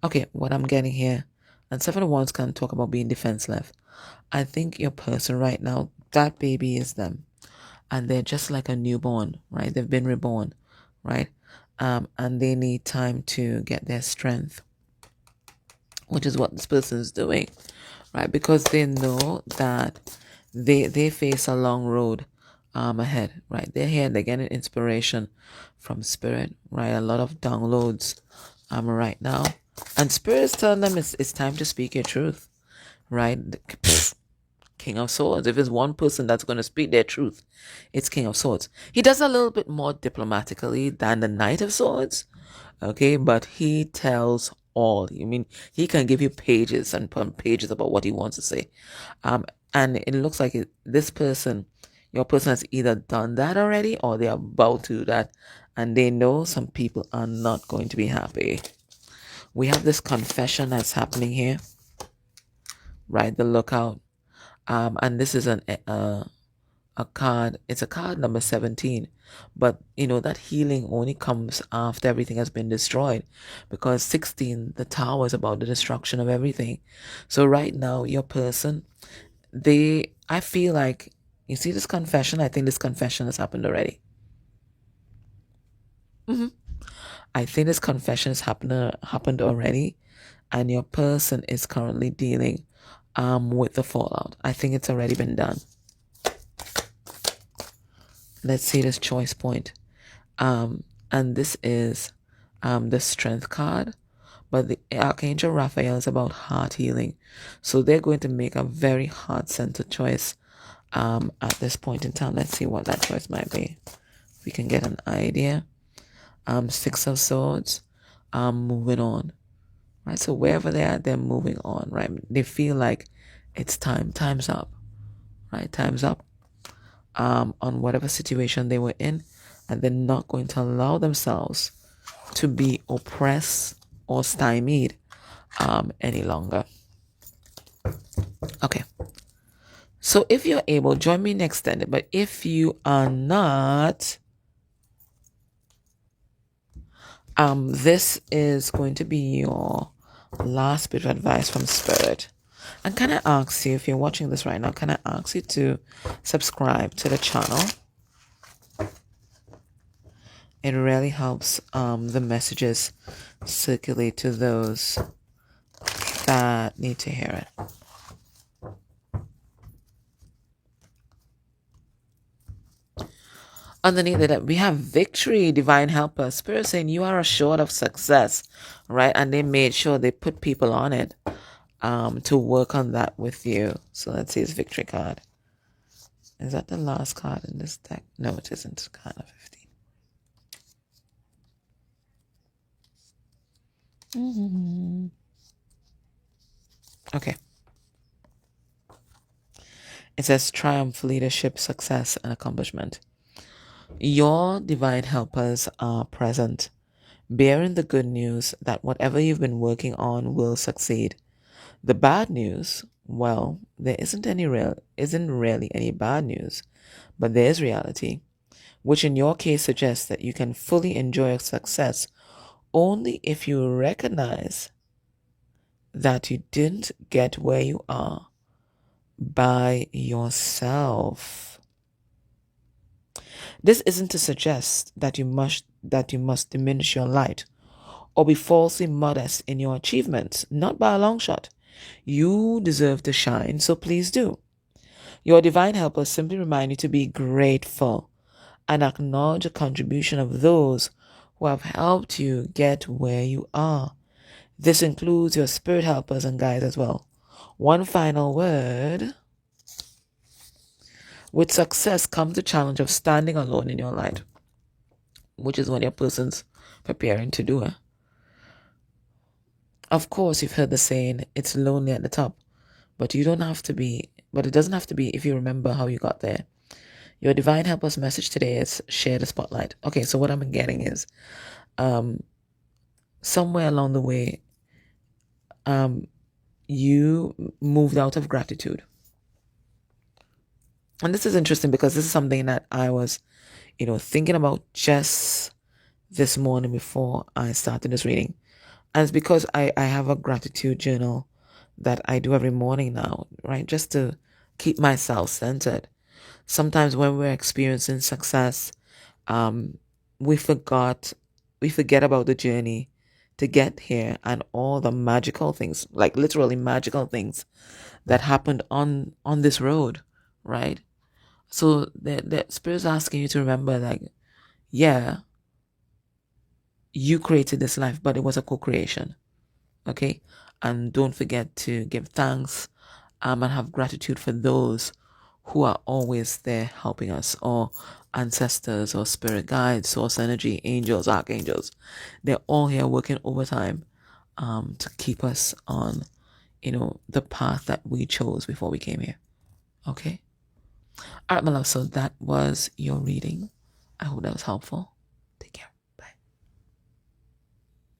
Okay, what I'm getting here, and 7 of Wands can talk about being defenseless. I think your person right now, that baby is them. And they're just like a newborn, right? They've been reborn, right? And they need time to get their strength, which is what this person is doing, right? Because they know that they face a long road ahead, right? They're here, they're getting inspiration from spirit, right? A lot of downloads right now. And spirit is telling them it's time to speak your truth, right? King of Swords. If it's one person that's going to speak their truth, it's King of Swords. He does a little bit more diplomatically than the Knight of Swords, okay? But he tells all. I mean, he can give you pages and pages about what he wants to say. And it looks like this person, your person has either done that already or they're about to do that. And they know some people are not going to be happy. We have this confession that's happening here, right? The Lookout. And this is a card. It's a card number 17, but you know that healing only comes after everything has been destroyed, because 16, the Tower, is about the destruction of everything. So right now, your person, I feel like, you see this confession. I think this confession has happened already. I think this confession has happened already, and your person is currently dealing with the fallout. I think it's already been done. Let's see this choice point. And this is the Strength card, but the Archangel Raphael is about heart healing. So they're going to make a very heart-centered choice at this point in time. Let's see what that choice might be. If we can get an idea. 6 of Swords, moving on. Right, so wherever they are, they're moving on, right? They feel like it's time's up, right? Time's up on whatever situation they were in, and they're not going to allow themselves to be oppressed or stymied any longer. Okay. So if you're able, join me in extended, but if you are not, this is going to be your last bit of advice from Spirit. And can I ask you, if you're watching this right now, can I ask you to subscribe to the channel? It really helps the messages circulate to those that need to hear it. Underneath it, we have victory, divine helper. Spirit saying you are assured of success, right? And they made sure they put people on it to work on that with you. So let's see his victory card. Is that the last card in this deck? No, it isn't. Card of 15. Okay. It says triumph, leadership, success, and accomplishment. Your divine helpers are present bearing the good news that whatever you've been working on will succeed. The bad news, well, there isn't really any bad news, but there is reality, which in your case suggests that you can fully enjoy your success only if you recognize that you didn't get where you are by yourself. This isn't to suggest that you must diminish your light or be falsely modest in your achievements, not by a long shot. You deserve to shine, so please do. Your divine helpers simply remind you to be grateful and acknowledge the contribution of those who have helped you get where you are. This includes your spirit helpers and guides as well. One final word. With success comes the challenge of standing alone in your light, which is what your person's preparing to do. Of course, you've heard the saying, it's lonely at the top, but it doesn't have to be if you remember how you got there. Your divine helpers message today is share the spotlight. Okay, so what I'm getting is somewhere along the way, you moved out of gratitude. And this is interesting because this is something that I was, thinking about just this morning before I started this reading. And it's because I have a gratitude journal that I do every morning now, right? Just to keep myself centered. Sometimes when we're experiencing success, we forget about the journey to get here and all the magical things, like literally magical things that happened on this road, right? So the spirit's asking you to remember, like, yeah, you created this life, but it was a co-creation. Okay? And don't forget to give thanks and have gratitude for those who are always there helping us, or ancestors or spirit guides, source energy, angels, archangels. They're all here working overtime to keep us on, the path that we chose before we came here. Okay? All right, my love. So that was your reading. I hope that was helpful. Take care.